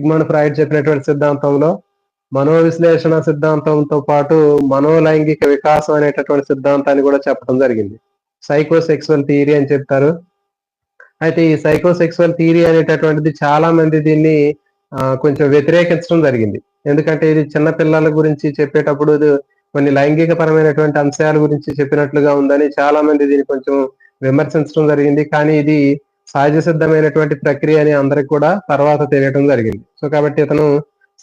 Sigmund Freud చెప్పినటువంటి సిద్ధాంతంలో మనోవిశ్లేషణ సిద్ధాంతంతో పాటు మనోలైంగిక వికాసం అనేటటువంటి సిద్ధాంతాన్ని కూడా చెప్పడం జరిగింది. సైకోసెక్సువల్ థియరీ అని చెప్తారు. అయితే ఈ సైకోసెక్సువల్ థియరీ అనేటటువంటిది చాలా మంది దీన్ని కొంచెం వ్యతిరేకించడం జరిగింది. ఎందుకంటే ఇది చిన్న పిల్లల గురించి చెప్పేటప్పుడు కొన్ని లైంగిక పరమైనటువంటి అంశాల గురించి చెప్పినట్లుగా ఉందని చాలా మంది దీన్ని కొంచెం విమర్శించడం జరిగింది. కానీ ఇది సహజ సిద్ధమైనటువంటి ప్రక్రియ అని అందరికి కూడా తర్వాత తెలియడం జరిగింది. సో కాబట్టి ఇతను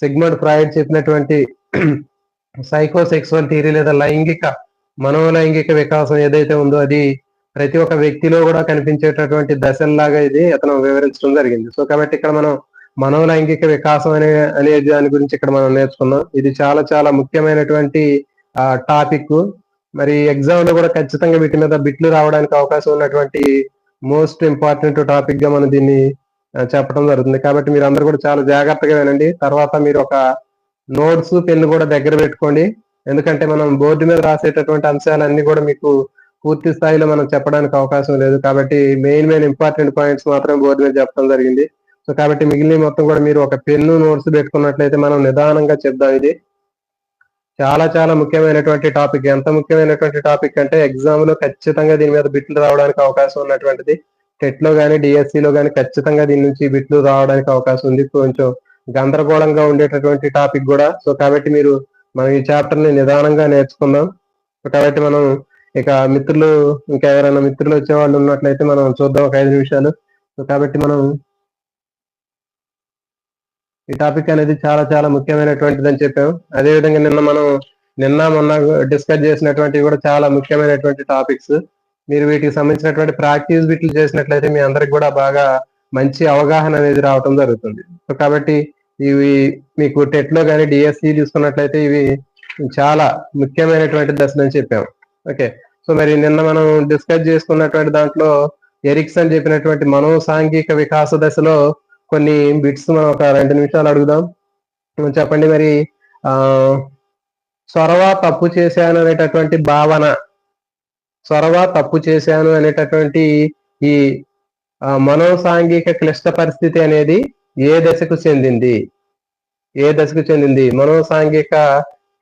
సిగ్మండ్ ఫ్రాయిడ్ చెప్పినటువంటి సైకోసెక్సువల్ థియరీ లేదా మనోలైంగిక వికాసం ఏదైతే ఉందో అది ప్రతి ఒక్క వ్యక్తిలో కూడా కనిపించేటటువంటి దశల్లాగా ఇది అతను వివరించడం జరిగింది. సో కాబట్టి ఇక్కడ మనం మనోలైంగిక వికాసం అనే దాని గురించి ఇక్కడ మనం నేర్చుకున్నాం. ఇది చాలా చాలా ముఖ్యమైనటువంటి టాపిక్. మరి ఎగ్జామ్ లో కూడా ఖచ్చితంగా వీటి మీద బిట్లు రావడానికి అవకాశం ఉన్నటువంటి మోస్ట్ ఇంపార్టెంట్ టాపిక్ గా మనం దీన్ని చెప్పడం జరుగుతుంది. కాబట్టి మీరు అందరూ కూడా చాలా జాగ్రత్తగా వినండి. తర్వాత మీరు ఒక నోట్స్ పెన్ను కూడా దగ్గర పెట్టుకోండి. ఎందుకంటే మనం బోర్డు మీద రాసేటటువంటి అంశాలన్నీ కూడా మీకు పూర్తి స్థాయిలో మనం చెప్పడానికి అవకాశం లేదు. కాబట్టి మెయిన్ ఇంపార్టెంట్ పాయింట్స్ మాత్రం బోర్డు మీద చెప్పడం జరిగింది. సో కాబట్టి మిగిలిన మొత్తం కూడా మీరు ఒక పెన్ను నోట్స్ పెట్టుకున్నట్లయితే మనం నిదానంగా చెప్దాం. ఇది చాలా చాలా ముఖ్యమైనటువంటి టాపిక్. ఎంత ముఖ్యమైనటువంటి టాపిక్ అంటే ఎగ్జామ్ లో ఖచ్చితంగా దీని మీద బిట్లు రావడానికి అవకాశం ఉన్నటువంటిది. టెట్ లో కానీ డిఎస్సిలో కానీ ఖచ్చితంగా దీని నుంచి బిట్లు రావడానికి అవకాశం ఉంది. కొంచెం గందరగోళంగా ఉండేటటువంటి టాపిక్ కూడా. సో కాబట్టి మనం ఈ చాప్టర్ ని నిదానంగా నేర్చుకుందాం. సో కాబట్టి మనం ఇక ఇంకా ఎవరైనా మిత్రులు వచ్చే వాళ్ళు ఉన్నట్లయితే మనం చూద్దాం ఒక 5 నిమిషాలు. సో కాబట్టి మనం ఈ టాపిక్ అనేది చాలా చాలా ముఖ్యమైనటువంటిది అని చెప్పాం. అదేవిధంగా నిన్న మొన్న డిస్కస్ చేసినటువంటివి కూడా చాలా ముఖ్యమైనటువంటి టాపిక్స్. మీరు వీటికి సంబంధించినటువంటి ప్రాక్టీస్ బిట్లు చేసినట్లయితే మీ అందరికి కూడా బాగా మంచి అవగాహన అనేది రావటం జరుగుతుంది. సో కాబట్టి ఇవి మీకు టెట్ లో కానీ డిఎస్సి తీసుకున్నట్లయితే ఇవి చాలా ముఖ్యమైనటువంటి దశలు అని చెప్పాం. ఓకే, సో మరి నిన్న మనం డిస్కస్ చేసుకున్నటువంటి దాంట్లో ఎరిక్సన్ చెప్పినటువంటి మనోసాంఘిక వికాస దశలో కొన్ని బిట్స్ మనం ఒక 2 నిమిషాలు అడుగుదాం. చెప్పండి మరి చొరవ తప్పు చేశాను అనేటటువంటి భావన, చొరవ తప్పు చేశాను అనేటటువంటి ఈ మనోసాంఘిక క్లిష్ట పరిస్థితి అనేది ఏ దశకు చెందింది? మనోసాంఘిక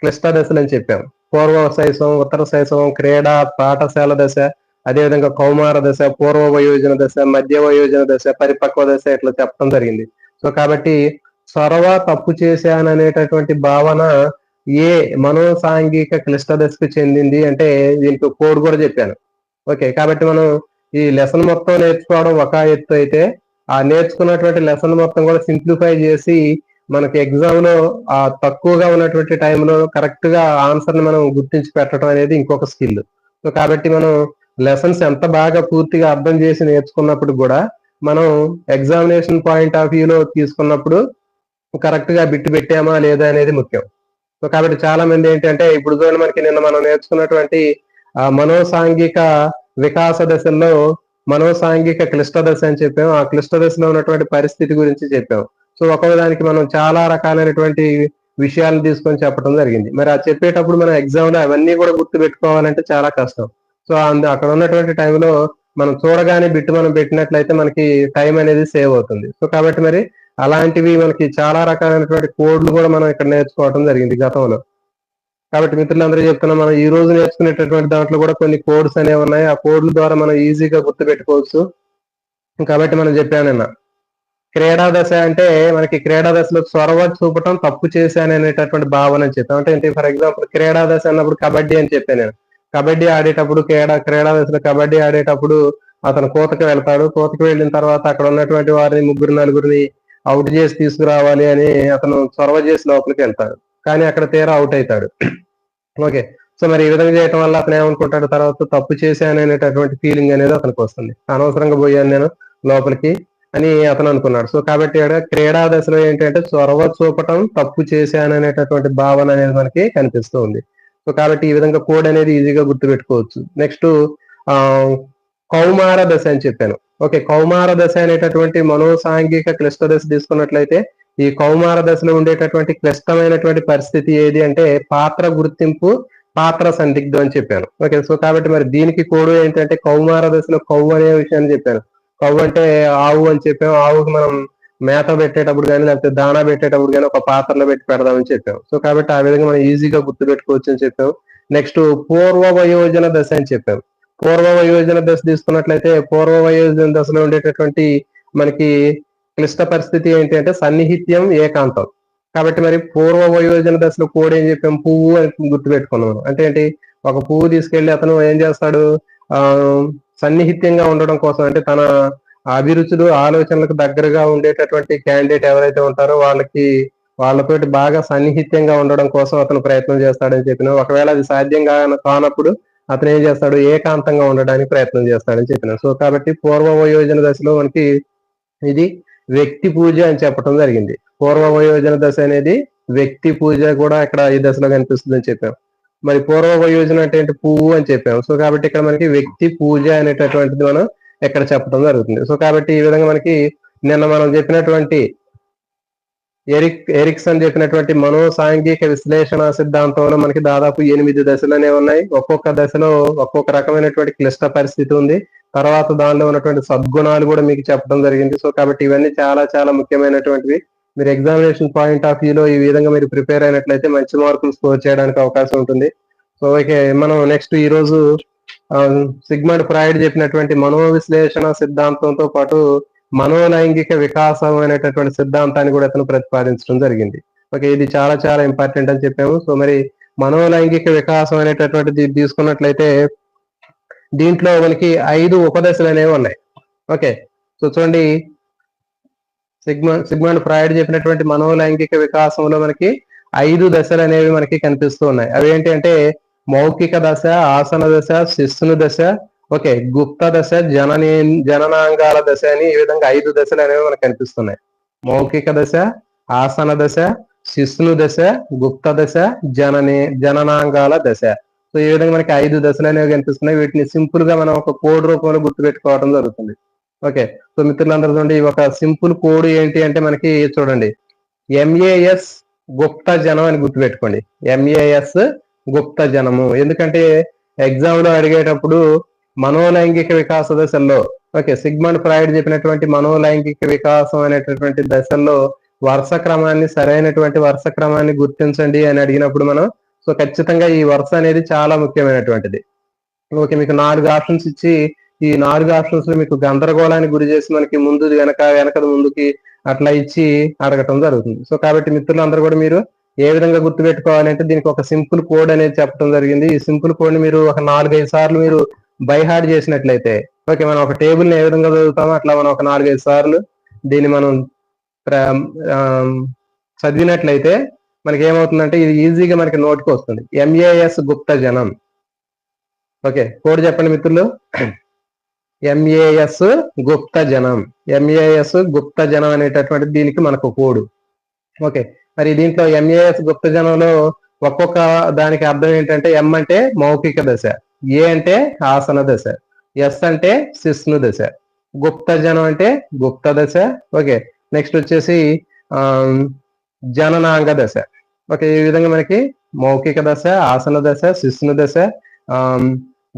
క్లిష్ట దశలు అని చెప్పాం. పూర్వ శైశవం, ఉత్తర శైశవం, క్రీడా పాఠశాల దశ, అదేవిధంగా కౌమార దశ, పూర్వ వయోజన దశ, మధ్య వయోజన దశ, పరిపక్వ దశ ఇట్లా చెప్పడం జరిగింది. సో కాబట్టి చొరవ తప్పు చేశాను అనేటటువంటి భావన ఏ మనోసాంఘిక క్లిష్ట దశకు చెందింది అంటే దీనికి కోడ్ కూడా చెప్పాను. ఓకే, కాబట్టి మనం ఈ లెసన్ మొత్తం నేర్చుకోవడం ఒక ఎత్తు అయితే, ఆ నేర్చుకున్నటువంటి లెసన్ మొత్తం కూడా సింప్లిఫై చేసి మనకి ఎగ్జామ్ లో తక్కువగా ఉన్నటువంటి టైంలో కరెక్ట్ గా ఆన్సర్ ని మనం గుర్తించి పెట్టడం అనేది ఇంకొక స్కిల్. సో కాబట్టి మనం లెసన్స్ ఎంత బాగా పూర్తిగా అర్థం చేసి నేర్చుకున్నప్పుడు కూడా మనం ఎగ్జామినేషన్ పాయింట్ ఆఫ్ వ్యూలో తీసుకున్నప్పుడు కరెక్ట్ గా బిట్టు పెట్టామా లేదా అనేది ముఖ్యం. సో కాబట్టి చాలా మంది ఏంటంటే ఇప్పుడు చూడండి, మనకి నిన్న మనం నేర్చుకున్నటువంటి మనోసాంఘిక వికాస దశల్లో మనోసాంఘిక క్లిష్ట దశ అని చెప్పాం. ఆ క్లిష్ట దశలో ఉన్నటువంటి పరిస్థితి గురించి చెప్పాం. సో ఒక్కొక్కదానికి మనం చాలా రకాలైనటువంటి విషయాలను తీసుకొని చెప్పడం జరిగింది. మరి అది చెప్పేటప్పుడు మనం ఎగ్జామ్ లో అవన్నీ కూడా గుర్తు పెట్టుకోవాలంటే చాలా కష్టం. సో అక్కడ ఉన్నటువంటి టైంలో మనం చూడగానే బిట్టు మనం పెట్టినట్లయితే మనకి టైం అనేది సేవ్ అవుతుంది. సో కాబట్టి మరి అలాంటివి మనకి చాలా రకాలైనటువంటి కోడ్లు కూడా మనం ఇక్కడ నేర్చుకోవడం జరిగింది గతంలో. కాబట్టి మిత్రులందరూ చెప్తున్నాం, మనం ఈ రోజు నేర్చుకునేటటువంటి దాంట్లో కూడా కొన్ని కోడ్స్ అనేవి ఉన్నాయి. ఆ కోడ్ల ద్వారా మనం ఈజీగా గుర్తు పెట్టుకోవచ్చు. కాబట్టి మనం చెప్పానన్న క్రీడా దశ అంటే మనకి క్రీడా దశలో చొరవ చూపటం తప్పు చేశాను అనేటటువంటి భావన అని చెప్పాం. అంటే ఫర్ ఎగ్జాంపుల్ క్రీడా దశ అన్నప్పుడు కబడ్డీ అని చెప్పాను నేను. కబడ్డీ ఆడేటప్పుడు క్రీడా దశలో కబడ్డీ ఆడేటప్పుడు అతను కోతకు వెళ్తాడు. కోతకు వెళ్ళిన తర్వాత అక్కడ ఉన్నటువంటి వారిని 3-4 అవుట్ చేసి తీసుకురావాలి అని అతను చొరవ చేసి లోపలికి వెళ్తాడు. కానీ అక్కడ తీరా అవుట్ అవుతాడు. ఓకే, సో మరి ఈ విధంగా చేయటం వల్ల అతను ఏమనుకుంటాడు, తర్వాత తప్పు చేశాను అనేటటువంటి ఫీలింగ్ అనేది అతనికి వస్తుంది. అనవసరంగా పోయాను నేను లోపలికి అని అతను అనుకున్నాడు. సో కాబట్టి క్రీడా దశలో ఏంటంటే చొరవ చూపటం తప్పు చేశాను అనేటటువంటి భావన అనేది మనకి కనిపిస్తూ ఉంది. సో కాబట్టి ఈ విధంగా కోడ్ అనేది ఈజీగా గుర్తుపెట్టుకోవచ్చు. నెక్స్ట్ కౌమార దశ అని చెప్పాను. ఓకే, కౌమార దశ అనేటటువంటి మనోసాంఘిక క్లిష్ట దశ తీసుకున్నట్లయితే ఈ కౌమార దశలో ఉండేటటువంటి క్లిష్టమైనటువంటి పరిస్థితి ఏది అంటే పాత్ర గుర్తింపు, పాత్ర సందిగ్ధం అని చెప్పాను. ఓకే, సో కాబట్టి మరి దీనికి కోడ్ ఏంటంటే కౌమార దశలో కౌ అనే విషయాన్ని చెప్పాను. కౌ అంటే ఆవు అని చెప్పాము. ఆవుకి మనం మేత పెట్టేటప్పుడు కానీ లేకపోతే దాణా పెట్టేటప్పుడు కానీ ఒక పాత్రలో పెట్టి పెడదామని చెప్పాం. సో కాబట్టి ఆ విధంగా మనం ఈజీగా గుర్తుపెట్టుకోవచ్చు అని చెప్పాం. నెక్స్ట్ పూర్వ వయోజన దశ అని చెప్పాం. పూర్వ వయోజన దశ తీసుకున్నట్లయితే పూర్వ వయోజన దశలో ఉండేటటువంటి మనకి క్లిష్ట పరిస్థితి ఏంటి అంటే సన్నిహిత్యం, ఏకాంతం. కాబట్టి మరి పూర్వ వయోజన దశలో కోడ్ ఏం చెప్పాం, పువ్వు అని గుర్తుపెట్టుకున్నాం. అంటే ఏంటి, ఒక పువ్వు తీసుకెళ్లి అతను ఏం చేస్తాడు, ఆ సన్నిహిత్యంగా ఉండడం కోసం, అంటే తన అభిరుచులు ఆలోచనలకు దగ్గరగా ఉండేటటువంటి క్యాండిడేట్ ఎవరైతే ఉంటారో వాళ్ళతోటి బాగా సన్నిహిత్యంగా ఉండడం కోసం అతను ప్రయత్నం చేస్తాడని చెప్పిన. ఒకవేళ అది సాధ్యం కానప్పుడు అతను ఏం చేస్తాడు, ఏకాంతంగా ఉండడానికి ప్రయత్నం చేస్తాడని చెప్పిన. సో కాబట్టి పూర్వ వయోజన దశలో మనకి ఇది వ్యక్తి పూజ అని చెప్పడం జరిగింది. పూర్వ వయోజన దశ అనేది వ్యక్తి పూజ కూడా ఇక్కడ ఈ దశలో కనిపిస్తుంది అని చెప్పాం. మరి పూర్వ వయోజన అంటే ఏంటి, పువ్వు అని చెప్పాం. సో కాబట్టి ఇక్కడ మనకి వ్యక్తి పూజ అనేటటువంటిది మనం ఇక్కడ చెప్పడం జరుగుతుంది. సో కాబట్టి ఈ విధంగా మనకి నిన్న మనం చెప్పినటువంటి ఎరిక్సన్ చెప్పినటువంటి మనో సాంఘిక విశ్లేషణ సిద్ధాంతంలో మనకి దాదాపు 8 దశలు అనేవి ఉన్నాయి. ఒక్కొక్క దశలో ఒక్కొక్క రకమైనటువంటి క్లిష్ట పరిస్థితి ఉంది. తర్వాత దానిలో ఉన్నటువంటి సద్గుణాలు కూడా మీకు చెప్పడం జరిగింది. సో కాబట్టి ఇవన్నీ చాలా చాలా ముఖ్యమైనటువంటివి. మీరు ఎగ్జామినేషన్ పాయింట్ ఆఫ్ వ్యూలో ఈ విధంగా మీరు ప్రిపేర్ అయినట్లయితే మంచి మార్కులు స్కోర్ చేయడానికి అవకాశం ఉంటుంది. సో ఓకే, మనం నెక్స్ట్ ఈ రోజు సిగ్మండ్ ఫ్రాయిడ్ చెప్పినటువంటి మనోవిశ్లేషణ సిద్ధాంతంతో పాటు మనోలైంగిక వికాసం అనేటటువంటి సిద్ధాంతాన్ని కూడా అతను ప్రతిపాదించడం జరిగింది. ఓకే, ఇది చాలా చాలా ఇంపార్టెంట్ అని చెప్పాము. సో మరి మనోలైంగిక వికాసం అనేటటువంటిది తీసుకున్నట్లయితే దీంట్లో మనకి 5 ఉపదశలు అనేవి ఉన్నాయి. ఓకే, సో చూడండి, సిగ్మండ్ ఫ్రాయిడ్ చెప్పినటువంటి మనోలైంగిక వికాసంలో మనకి 5 దశలు అనేవి మనకి కనిపిస్తూ ఉన్నాయి. అవి ఏంటి అంటే మౌఖిక దశ, ఆసన దశ, శిస్సును దశ, ఓకే, గుప్త దశ, జననాంగాల దశ అని ఈ విధంగా 5 దశలు అనేవి మనకు కనిపిస్తున్నాయి. మౌఖిక దశ, ఆసన దశ, శిస్సును దశ, గుప్త దశ, జననాంగాల దశ. సో ఈ విధంగా మనకి 5 దశలు అనేవి కనిపిస్తున్నాయి. వీటిని సింపుల్ గా మనం ఒక కోడ్ రూపంలో గుర్తుపెట్టుకోవడం జరుగుతుంది. ఓకే, సో మిత్రులందరూ చూడండి, ఒక సింపుల్ కోడ్ ఏంటి అంటే మనకి చూడండి, ఎంఏఎస్ గుప్త జనం అని గుర్తుపెట్టుకోండి. ఎంఏఎస్ గుప్త జనము. ఎందుకంటే ఎగ్జామ్ లో అడిగేటప్పుడు మనోలైంగిక వికాస దశల్లో, ఓకే, సిగ్మండ్ ఫ్రాయిడ్ చెప్పినటువంటి మనోలైంగిక వికాసం అనేటటువంటి దశల్లో వరుస క్రమాన్ని, సరైనటువంటి వరుస క్రమాన్ని గుర్తించండి అని అడిగినప్పుడు మనం, సో ఖచ్చితంగా ఈ వరుస అనేది చాలా ముఖ్యమైనటువంటిది. ఓకే, మీకు 4 ఆప్షన్స్ ఇచ్చి ఈ 4 ఆప్షన్స్ లో మీకు గందరగోళానికి గురి చేసి మనకి ముందు వెనక ముందుకి అట్లా ఇచ్చి అడగటం జరుగుతుంది. సో కాబట్టి మిత్రులందరూ కూడా మీరు ఏ విధంగా గుర్తుపెట్టుకోవాలంటే దీనికి ఒక సింపుల్ కోడ్ అనేది చెప్పడం జరిగింది. ఈ సింపుల్ కోడ్ ని మీరు ఒక 4-5 సార్లు మీరు బై హార్డ్ చేసినట్లయితే, ఓకే, మనం ఒక టేబుల్ ని ఏ విధంగా చదువుతామో అట్లా మనం ఒక 4-5 సార్లు దీన్ని మనం చదివినట్లయితే మనకి ఏమవుతుందంటే ఇది ఈజీగా మనకి నోటికి వస్తుంది. ఎంఏఎస్ గుప్త జనం. ఓకే, కోడ్ చెప్పండి మిత్రులు. ఎంఏఎస్ గుప్త జనం. ఎంఏఎస్ గుప్త జనం అనేటటువంటి దీనికి మనకు కోడ్. ఓకే, మరి దీంట్లో ఎంఏఎస్ గుప్త జనంలో ఒక్కొక్క దానికి అర్థం ఏంటంటే, ఎం అంటే మౌఖిక దశ, ఏ అంటే ఆసన దశ, ఎస్ అంటే శిస్ను దశ, గుప్త జనం అంటే గుప్త దశ. ఓకే, నెక్స్ట్ వచ్చేసి జననాంగ దశ. ఓకే, ఈ విధంగా మనకి మౌఖిక దశ, ఆసన దశ, శిస్ను దశ,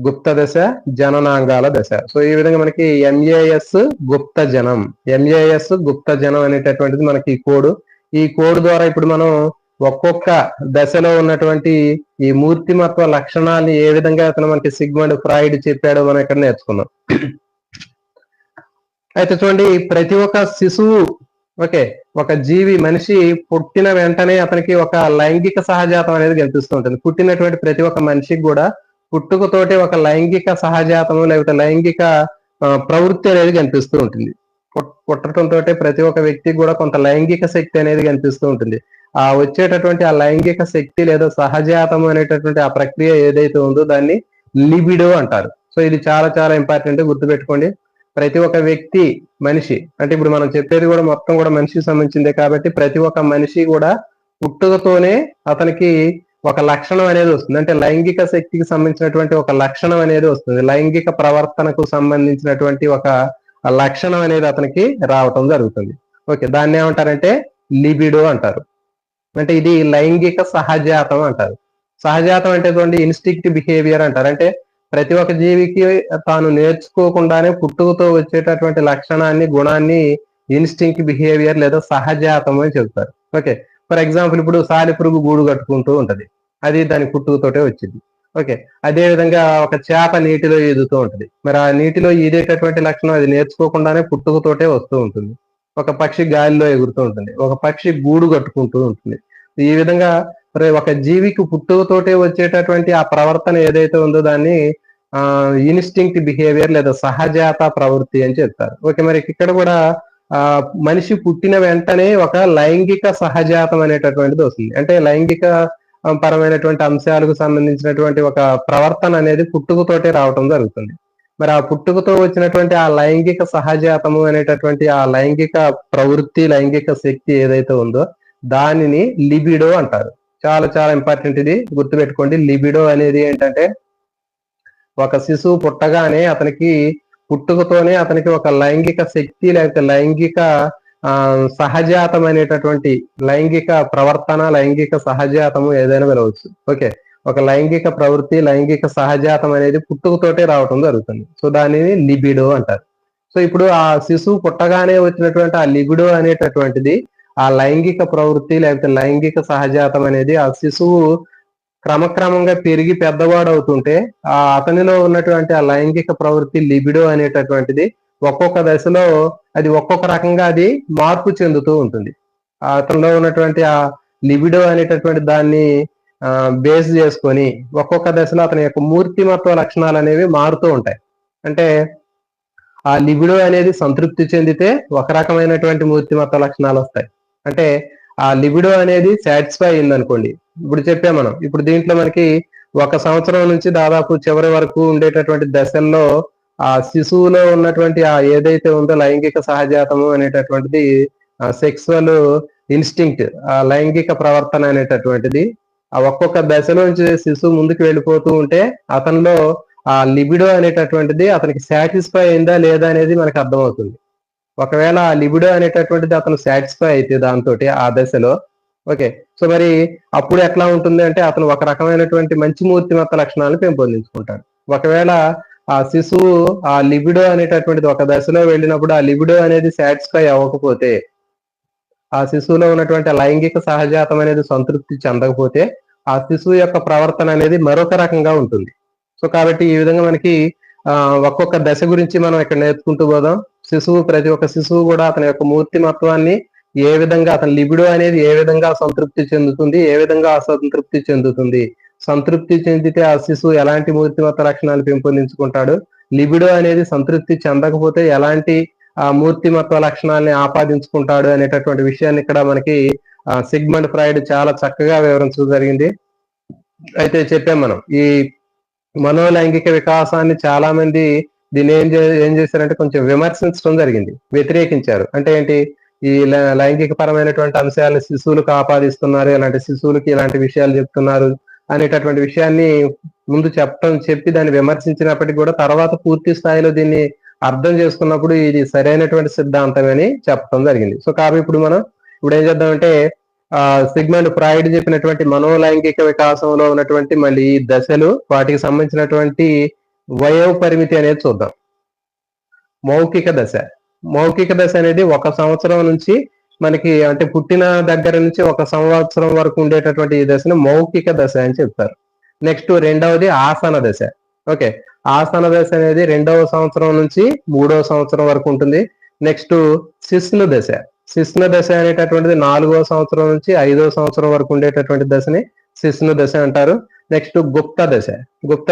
గుప్త దశ, జననాంగాల దశ. సో ఈ విధంగా మనకి ఎంఏఎస్ గుప్త జనం, ఎంఏఎస్ గుప్త జనం అనేటటువంటిది మనకి కోడ్. ఈ కోడ్ ద్వారా ఇప్పుడు మనం ఒక్కొక్క దశలో ఉన్నటువంటి ఈ మూర్తిమత్వ లక్షణాన్ని ఏ విధంగా అతను మనకి సిగ్మండ్ ఫ్రాయిడ్ చెప్పాడో మనం ఇక్కడ నేర్చుకున్నాం. అయితే చూడండి, ప్రతి ఒక్క శిశువు, ఓకే, ఒక జీవి, మనిషి పుట్టిన వెంటనే అతనికి ఒక లైంగిక సహజాతం అనేది కనిపిస్తూ ఉంటుంది. పుట్టినటువంటి ప్రతి ఒక్క మనిషికి కూడా పుట్టుకతోటి ఒక లైంగిక సహజాతము లేకపోతే లైంగిక ప్రవృత్తి అనేది కనిపిస్తూ ఉంటుంది. పుట్టడంతో ప్రతి ఒక్క వ్యక్తికి కూడా కొంత లైంగిక శక్తి అనేది కనిపిస్తూ ఉంటుంది. ఆ వచ్చేటటువంటి ఆ లైంగిక శక్తి లేదా సహజాతం అనేటటువంటి ఆ ప్రక్రియ ఏదైతే ఉందో దాన్ని లిబిడో అంటారు. సో ఇది చాలా చాలా ఇంపార్టెంట్, గుర్తుపెట్టుకోండి. ప్రతి ఒక్క వ్యక్తి, మనిషి అంటే ఇప్పుడు మనం చెప్పేది కూడా మొత్తం కూడా మనిషికి సంబంధించిందే కాబట్టి ప్రతి ఒక్క మనిషి కూడా పుట్టుకతోనే అతనికి ఒక లక్షణం అనేది వస్తుంది. అంటే లైంగిక శక్తికి సంబంధించినటువంటి ఒక లక్షణం అనేది వస్తుంది. లైంగిక ప్రవర్తనకు సంబంధించినటువంటి ఒక లక్షణం అనేది అతనికి రావటం జరుగుతుంది. ఓకే, దాన్ని ఏమంటారంటే లిబిడో అంటారు. అంటే ఇది లైంగిక సహజాతం అంటారు. సహజాతం అంటే చూడండి, ఇన్స్టింక్ట్ బిహేవియర్ అంటారు. అంటే ప్రతి ఒక్క జీవికి తాను నేర్చుకోకుండానే పుట్టుకతో వచ్చేటటువంటి లక్షణాన్ని, గుణాన్ని ఇన్స్టింక్ట్ బిహేవియర్ లేదా సహజాతం అని చెప్తారు. ఓకే, ఫర్ ఎగ్జాంపుల్ ఇప్పుడు సాలెపురుగు గూడు కట్టుకుంటూ ఉంటది, అది దాని పుట్టుకతోటే వచ్చింది. ఓకే, అదే విధంగా ఒక చేప నీటిలో ఈదుతూ ఉంటది, మరి ఆ నీటిలో ఈదేటటువంటి లక్షణం అది నేర్చుకోకుండానే పుట్టుకతోటే వస్తూ ఉంటుంది. ఒక పక్షి గాలిలో ఎగురుతూ ఉంటుంది, ఒక పక్షి గూడు కట్టుకుంటూ ఉంటుంది. ఈ విధంగా మరి ఒక జీవికి పుట్టుకతోటే వచ్చేటటువంటి ఆ ప్రవర్తన ఏదైతే ఉందో దాన్ని ఇన్స్టింక్ట్ బిహేవియర్ లేదా సహజాత ప్రవృత్తి అని చెప్తారు. ఓకే, మరి ఇక్కడ కూడా ఆ మనిషి పుట్టిన వెంటనే ఒక లైంగిక సహజాతం అనేటటువంటిది వస్తుంది. అంటే లైంగిక పరమైనటువంటి అంశాలకు సంబంధించినటువంటి ఒక ప్రవర్తన అనేది పుట్టుకతోటే రావటం జరుగుతుంది. మరి ఆ పుట్టుకతో వచ్చినటువంటి ఆ లైంగిక సహజాతము అనేటటువంటి ఆ లైంగిక ప్రవృత్తి, లైంగిక శక్తి ఏదైతే ఉందో దానిని లిబిడో అంటారు. చాలా చాలా ఇంపార్టెంట్, ఇది గుర్తుపెట్టుకోండి. లిబిడో అనేది ఏంటంటే ఒక శిశువు పుట్టగానే అతనికి పుట్టుకతోనే అతనికి ఒక లైంగిక శక్తి లేకపోతే లైంగిక సహజాతం అనేటటువంటి లైంగిక ప్రవర్తన, లైంగిక సహజాతము ఏదైనా వెళ్ళవచ్చు. ఓకే, ఒక లైంగిక ప్రవృత్తి, లైంగిక సహజాతం అనేది పుట్టుకతోటే రావటం జరుగుతుంది. సో దానిని లిబిడో అంటారు. సో ఇప్పుడు ఆ శిశువు పుట్టగానే వచ్చినటువంటి ఆ లిబిడో అనేటటువంటిది ఆ లైంగిక ప్రవృత్తి లేకపోతే లైంగిక సహజాతం అనేది ఆ శిశువు క్రమక్రమంగా పెరిగి పెద్దవాడు అవుతుంటే అతనిలో ఉన్నటువంటి ఆ లైంగిక ప్రవృత్తి లిబిడో అనేటటువంటిది ఒక్కొక్క దశలో అది ఒక్కొక్క రకంగా అది మార్పు చెందుతూ ఉంటుంది. అతనిలో ఉన్నటువంటి ఆ లిబిడో అనేటటువంటి దాన్ని బేస్ చేసుకొని ఒక్కొక్క దశలో అతని యొక్క మూర్తిమత్వ లక్షణాలు అనేవి మారుతూ ఉంటాయి. అంటే ఆ లిబిడో అనేది సంతృప్తి చెందితే ఒక రకమైనటువంటి మూర్తిమత్వ లక్షణాలు వస్తాయి. అంటే ఆ లిబిడో అనేది సాటిస్ఫై అయింది అనుకోండి, ఇప్పుడు చెప్పాం మనం, ఇప్పుడు దీంట్లో మనకి 1 సంవత్సరం నుంచి దాదాపు చివరి వరకు ఉండేటటువంటి దశల్లో ఆ శిశువులో ఉన్నటువంటి ఆ ఏదైతే ఉందో లైంగిక సహజాతము అనేటటువంటిది సెక్సువల్ ఇన్స్టింక్ట్, ఆ లైంగిక ప్రవర్తన అనేటటువంటిది ఆ ఒక్కొక్క దశలోంచి శిశువు ముందుకు వెళ్ళిపోతూ ఉంటే అతనిలో ఆ లిబిడో అనేటటువంటిది అతనికి సాటిస్ఫై అయిందా లేదా అనేది మనకు అర్థమవుతుంది. ఒకవేళ ఆ లిబిడో అనేటటువంటిది అతను సాటిస్ఫై అయితే దాంతో ఆ దశలో, ఓకే, సో మరి అప్పుడు ఎట్లా ఉంటుంది అంటే అతను ఒక రకమైనటువంటి మంచి మూర్తిమత్త లక్షణాలను పెంపొందించుకుంటాడు. ఒకవేళ ఆ శిశువు ఆ లిబిడో అనేటటువంటిది ఒక దశలో వెళ్ళినప్పుడు ఆ లిబిడో అనేది సాటిస్ఫై అవ్వకపోతే, ఆ శిశువులో ఉన్నటువంటి లైంగిక సహజాతం అనేది సంతృప్తి చెందకపోతే ఆ శిశువు యొక్క ప్రవర్తన అనేది మరొక రకంగా ఉంటుంది. సో కాబట్టి ఈ విధంగా మనకి ఒక్కొక్క దశ గురించి మనం ఇక్కడ నేర్చుకుంటూ పోదాం. ప్రతి ఒక్క శిశువు కూడా అతని యొక్క మూర్తిమత్వాన్ని ఏ విధంగా, అతని లిబిడో అనేది ఏ విధంగా సంతృప్తి చెందుతుంది, ఏ విధంగా అసంతృప్తి చెందుతుంది, సంతృప్తి చెందితే ఆ శిశువు ఎలాంటి మూర్తిమత్వ లక్షణాలు పెంపొందించుకుంటాడు, లిబిడో అనేది సంతృప్తి చెందకపోతే ఎలాంటి ఆ మూర్తిమత్వ లక్షణాలని ఆపాదించుకుంటాడు అనేటటువంటి విషయాన్ని ఇక్కడ మనకి సిగ్మండ్ ఫ్రాయిడ్ చాలా చక్కగా వివరించడం జరిగింది. అయితే చెప్పాం మనం ఈ మనోలైంగిక వికాసాన్ని చాలా మంది దీన్ని ఏం చేశారంటే కొంచెం విమర్శించడం జరిగింది, వ్యతిరేకించారు. అంటే ఏంటి, ఈ లైంగిక పరమైనటువంటి అంశాలను శిశువులకు ఆపాదిస్తున్నారు, ఇలాంటి శిశువులకి ఇలాంటి విషయాలు చెప్తున్నారు అనేటటువంటి విషయాన్ని ముందు చెప్పి దాన్ని విమర్శించినప్పటికీ కూడా తర్వాత పూర్తి స్థాయిలో దీన్ని అర్థం చేసుకున్నప్పుడు ఇది సరైనటువంటి సిద్ధాంతం అని చెప్పడం జరిగింది. సో కాబట్టి ఇప్పుడు ఏం చేద్దామంటే సిగ్మండ్ ఫ్రాయిడ్ చెప్పినటువంటి మనోలైంగిక వికాసంలో ఉన్నటువంటి మళ్ళీ ఈ దశలు, వాటికి సంబంధించినటువంటి వయో పరిమితి అనేది చూద్దాం. మౌఖిక దశ అనేది 1 సంవత్సరం నుంచి మనకి, అంటే పుట్టిన దగ్గర నుంచి 1 సంవత్సరం వరకు ఉండేటటువంటి ఈ దశను మౌఖిక దశ అని చెప్తారు. నెక్స్ట్ రెండవది ఆసన దశ. ఓకే, ఆసన దశ అనేది 2వ సంవత్సరం నుంచి 3వ సంవత్సరం వరకు ఉంటుంది. నెక్స్ట్ శిశ్న దశ అనేటటువంటిది 4వ సంవత్సరం నుంచి 5వ సంవత్సరం వరకు ఉండేటటువంటి దశని శిశ్న దశ అంటారు. నెక్స్ట్ గుప్త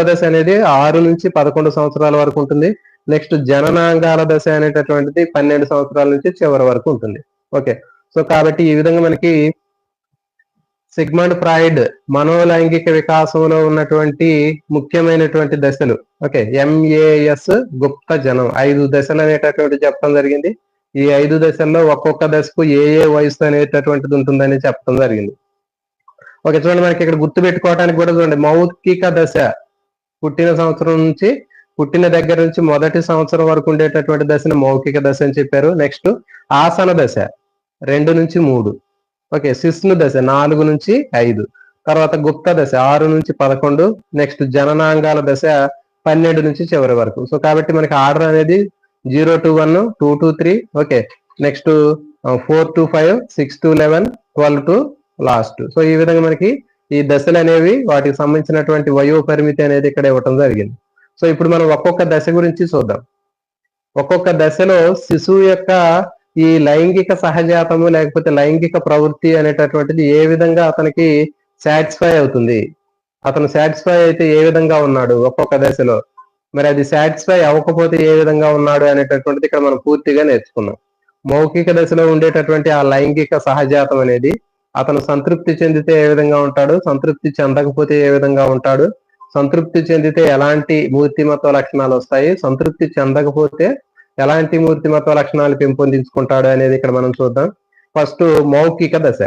దశ అనేది 6 నుంచి 11 సంవత్సరాల వరకు ఉంటుంది. నెక్స్ట్ జననాంగాల దశ అనేటటువంటిది 12 సంవత్సరాల నుంచి చివరి వరకు ఉంటుంది. ఓకే, సో కాబట్టి ఈ విధంగా మనకి సిగ్మండ్ ఫ్రాయిడ్ మనోలైంగిక వికాసంలో ఉన్నటువంటి ముఖ్యమైనటువంటి దశలు, ఓకే, ఎంఏఎస్ గుప్త జనం 5 దశలు అనేటటువంటి చెప్పడం జరిగింది. ఈ 5 దశల్లో ఒక్కొక్క దశకు ఏ వయసు అనేటటువంటిది ఉంటుందని చెప్పడం జరిగింది. ఓకే, చూడండి మనకి ఇక్కడ గుర్తు పెట్టుకోవడానికి కూడా చూడండి, మౌఖిక దశ పుట్టిన దగ్గర నుంచి మొదటి సంవత్సరం వరకు ఉండేటటువంటి దశను మౌఖిక దశ అని చెప్పారు. నెక్స్ట్ ఆసన దశ 2 నుంచి 3, ఓకే, శిశ్ను దశ 4 నుంచి 5, తర్వాత గుప్త దశ 6 నుంచి 11, నెక్స్ట్ జననాంగాల దశ 12 నుంచి చివరి వరకు. సో కాబట్టి మనకి ఆర్డర్ అనేది 0 to 1, 2 to 3, okay, next 4 to 5, 6 to 11, 12 to last. So ఈ విధంగా మనకి ఈ దశలు అనేవి వాటికి సంబంధించినటువంటి వయో పరిమితి అనేది ఇక్కడ ఇవ్వటం జరిగింది. సో ఇప్పుడు మనం ఒక్కొక్క దశ గురించి చూద్దాం. ఒక్కొక్క దశలో శిశువు యొక్క ఈ లైంగిక సహజాతము లేకపోతే లైంగిక ప్రవృత్తి అనేటటువంటిది ఏ విధంగా అతనికి సాటిస్ఫై అవుతుంది, అతను సాటిస్ఫై అయితే ఏ విధంగా ఉన్నాడు ఒక్కొక్క దశలో, మరి అది సాటిస్ఫై అవ్వకపోతే ఏ విధంగా ఉన్నాడు అనేటటువంటిది ఇక్కడ మనం పూర్తిగా నేర్చుకున్నాం. మౌఖిక దశలో ఉండేటటువంటి ఆ లైంగిక సహజాతం అనేది అతను సంతృప్తి చెందితే ఏ విధంగా ఉంటాడు, సంతృప్తి చెందకపోతే ఏ విధంగా ఉంటాడు, సంతృప్తి చెందితే ఎలాంటి మూర్తిమత్వ లక్షణాలు వస్తాయి, సంతృప్తి చెందకపోతే ఎలాంటి మూర్తిమత్వ లక్షణాలు పెంపొందించుకుంటాడు అనేది ఇక్కడ మనం చూద్దాం. ఫస్ట్ మౌఖిక దశ.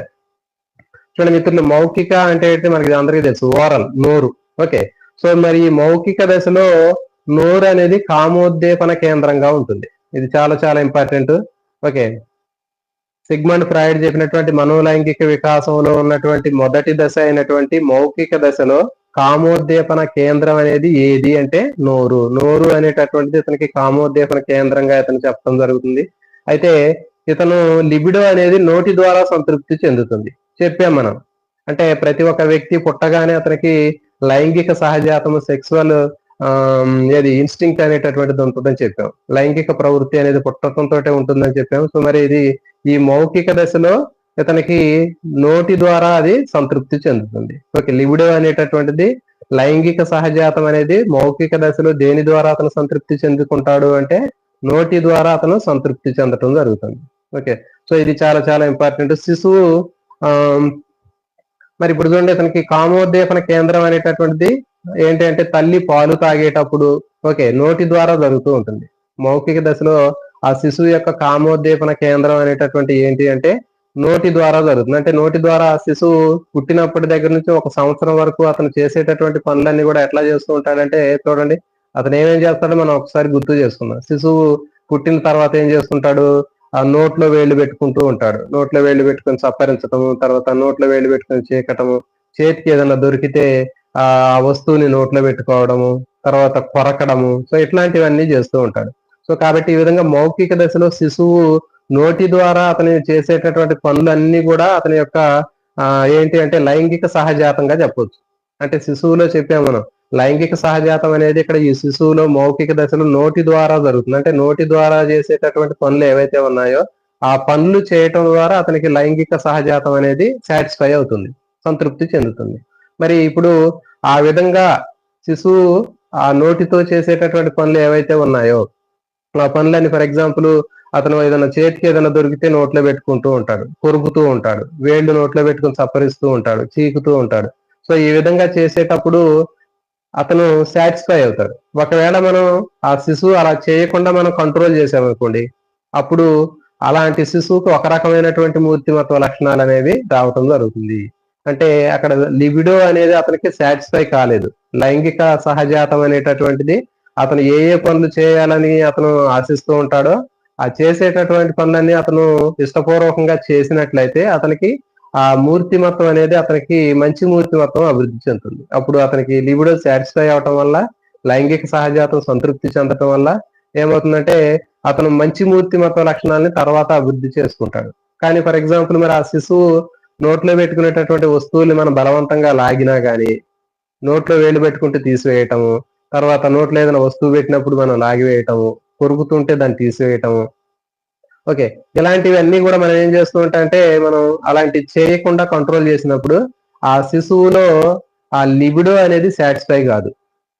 చూడండి మిత్రులు, మౌఖిక అంటే మనకి అందరికీ తెలుసు, ఓరల్, నోరు. ఓకే, సో మరి ఈ మౌఖిక దశలో నోరు అనేది కామోద్దీపన కేంద్రంగా ఉంటుంది. ఇది చాలా చాలా ఇంపార్టెంట్. ఓకే, సిగ్మండ్ ఫ్రాయిడ్ చెప్పినటువంటి మనోలైంగిక వికాసంలో ఉన్నటువంటి మొదటి దశ అయినటువంటి మౌఖిక దశలో కామోద్దీపన కేంద్రం అనేది ఏది అంటే నోరు. నోరు అనేటటువంటిది ఇతనికి కామోద్దీపన కేంద్రంగా ఇతను చెప్పడం జరుగుతుంది. అయితే ఇతను లిబిడో అనేది నోటి ద్వారా సంతృప్తి చెందుతుంది చెప్పాం మనం. అంటే ప్రతి ఒక్క వ్యక్తి పుట్టగానే అతనికి లైంగిక సహజాతము, సెక్సువల్ ఏది ఇన్స్టింక్ట్ అనేటటువంటిది ఉంటుందని చెప్పాం. లైంగిక ప్రవృత్తి అనేది పుట్టడంతో ఉంటుందని చెప్పాం. సో మరి ఇది ఈ మౌఖిక దశలో ఇతనికి నోటి ద్వారా అది సంతృప్తి చెందుతుంది. ఓకే, లిబిడో అనేటటువంటిది లైంగిక సహజాతం అనేది మౌఖిక దశలో దేని ద్వారా అతను సంతృప్తి చెందుకుంటాడు అంటే నోటి ద్వారా అతను సంతృప్తి చెందటం జరుగుతుంది. ఓకే, సో ఇది చాలా చాలా ఇంపార్టెంట్. శిశువు మరి ఇప్పుడు చూడండి, ఇతనికి కామోద్దీపన కేంద్రం అనేటటువంటిది ఏంటి అంటే తల్లి పాలు తాగేటప్పుడు ఓకే నోటి ద్వారా జరుగుతూ ఉంటుంది. మౌఖిక దశలో ఆ శిశువు యొక్క కామోద్దీపన కేంద్రం అనేటటువంటి ఏంటి అంటే నోటి ద్వారా జరుగుతుంది. అంటే నోటి ద్వారా శిశువు పుట్టినప్పటి దగ్గర నుంచి 1 సంవత్సరం వరకు అతను చేసేటటువంటి పనులన్నీ కూడా ఎట్లా చేస్తూ ఉంటాడంటే చూడండి, అతను ఏమేం చేస్తాడో మనం ఒకసారి గుర్తు చేసుకుందాం. శిశువు పుట్టిన తర్వాత ఏం చేస్తుంటాడు, ఆ నోట్లో వేళ్లు పెట్టుకుంటూ ఉంటాడు. నోట్లో వేళ్లు పెట్టుకొని సప్పరించటము, తర్వాత నోట్లో వేళ్లు పెట్టుకొని చీకటము, చేతికి ఏదైనా దొరికితే ఆ వస్తువుని నోట్లో పెట్టుకోవడము, తర్వాత కొరకడము, సో ఇట్లాంటివన్నీ చేస్తూ ఉంటాడు. సో కాబట్టి ఈ విధంగా మౌఖిక దశలో శిశువు నోటి ద్వారా అతని చేసేటటువంటి పనులన్నీ కూడా అతని యొక్క ఏంటి అంటే లైంగిక సహజాతంగా చెప్పొచ్చు. అంటే శిశువులో చెప్పాము మనం, లైంగిక సహజాతం అనేది ఇక్కడ ఈ శిశువులో మౌఖిక దశలో నోటి ద్వారా జరుగుతుంది. అంటే నోటి ద్వారా చేసేటటువంటి పనులు ఏవైతే ఉన్నాయో ఆ పనులు చేయటం ద్వారా అతనికి లైంగిక సహజాతం అనేది సాటిస్ఫై అవుతుంది, సంతృప్తి చెందుతుంది. మరి ఇప్పుడు ఆ విధంగా శిశువు ఆ నోటితో చేసేటటువంటి పనులు ఏవైతే ఉన్నాయో ఆ పనులని, ఫర్ ఎగ్జాంపుల్ అతను ఏదైనా చేతికి ఏదైనా దొరికితే నోట్లో పెట్టుకుంటూ ఉంటాడు, కొరుకుతూ ఉంటాడు, వేళ్ళు నోట్లో పెట్టుకుని సప్పరిస్తూ ఉంటాడు, చీకుతూ ఉంటాడు. సో ఈ విధంగా చేసేటప్పుడు అతను సాటిస్ఫై అవుతాడు. ఒకవేళ మనం ఆ శిశువు అలా చేయకుండా మనం కంట్రోల్ చేసామనుకోండి, అప్పుడు అలాంటి శిశువుకు ఒక రకమైనటువంటి మూర్తిమత్వ లక్షణాలు అనేవి రావటం జరుగుతుంది. అంటే అక్కడ లిబిడో అనేది అతనికి సాటిస్ఫై కాలేదు. లైంగిక సహజాతం అనేటటువంటిది అతను ఏ ఏ పనులు చేయాలని అతను ఆశిస్తూ ఉంటాడో ఆ చేసేటటువంటి పనులన్నీ అతను ఇష్టపూర్వకంగా చేసినట్లయితే అతనికి ఆ మూర్తిమత్వం అనేది అతనికి మంచి మూర్తిమత్వం అభివృద్ధి చెందుతుంది. అప్పుడు అతనికి లిబిడో సాటిస్ఫై అవటం వల్ల, లైంగిక సహజాతం సంతృప్తి చెందటం వల్ల ఏమవుతుందంటే అతను మంచి మూర్తిమత్వ లక్షణాలని తర్వాత అభివృద్ధి చేసుకుంటాడు. కానీ ఫర్ ఎగ్జాంపుల్ మరి ఆ శిశువు నోట్లో పెట్టుకునేటటువంటి వస్తువుల్ని మనం బలవంతంగా లాగినా గానీ, నోట్లో వేలు పెట్టుకుంటే తీసివేయటము, తర్వాత నోట్లో ఏదైనా వస్తువు పెట్టినప్పుడు మనం లాగివేయటము, కొరుకుతుంటే దాన్ని తీసివేయటము, ఓకే ఇలాంటివన్నీ కూడా మనం ఏం చేస్తూ ఉంటామంటే మనం అలాంటి చేయకుండా కంట్రోల్ చేసినప్పుడు ఆ శిశువులో ఆ లిబిడో అనేది సాటిస్ఫై కాదు.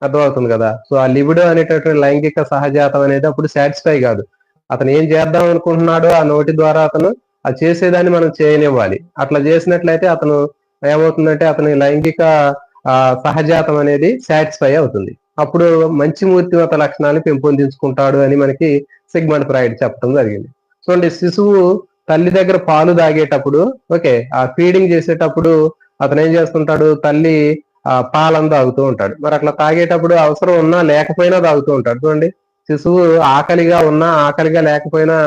అర్థమవుతుంది కదా. సో ఆ లిబిడో అనేటటువంటి లైంగిక సహజాతం అనేది అప్పుడు సాటిస్ఫై కాదు. అతను ఏం చేద్దాం అనుకుంటున్నాడో ఆ నోటి ద్వారా అతను ఆ చేసేదాన్ని మనం చేయనివ్వాలి. అట్లా చేసినట్లయితే అతను ఏమవుతుందంటే అతని లైంగిక సహజాతం అనేది సాటిస్ఫై అవుతుంది. అప్పుడు మంచి మూర్తిమత లక్షణాన్ని పెంపొందించుకుంటాడు అని మనకి సిగ్మండ్ ఫ్రాయిడ్ చెప్పడం జరిగింది. చూడండి, శిశువు తల్లి దగ్గర పాలు తాగేటప్పుడు ఓకే ఆ ఫీడింగ్ చేసేటప్పుడు అతను ఏం చేస్తుంటాడు, తల్లి పాలను తాగుతూ ఉంటాడు. మరి అట్లా తాగేటప్పుడు అవసరం ఉన్నా లేకపోయినా తాగుతూ ఉంటాడు. చూడండి, శిశువు ఆకలిగా ఉన్నా ఆకలిగా లేకపోయినా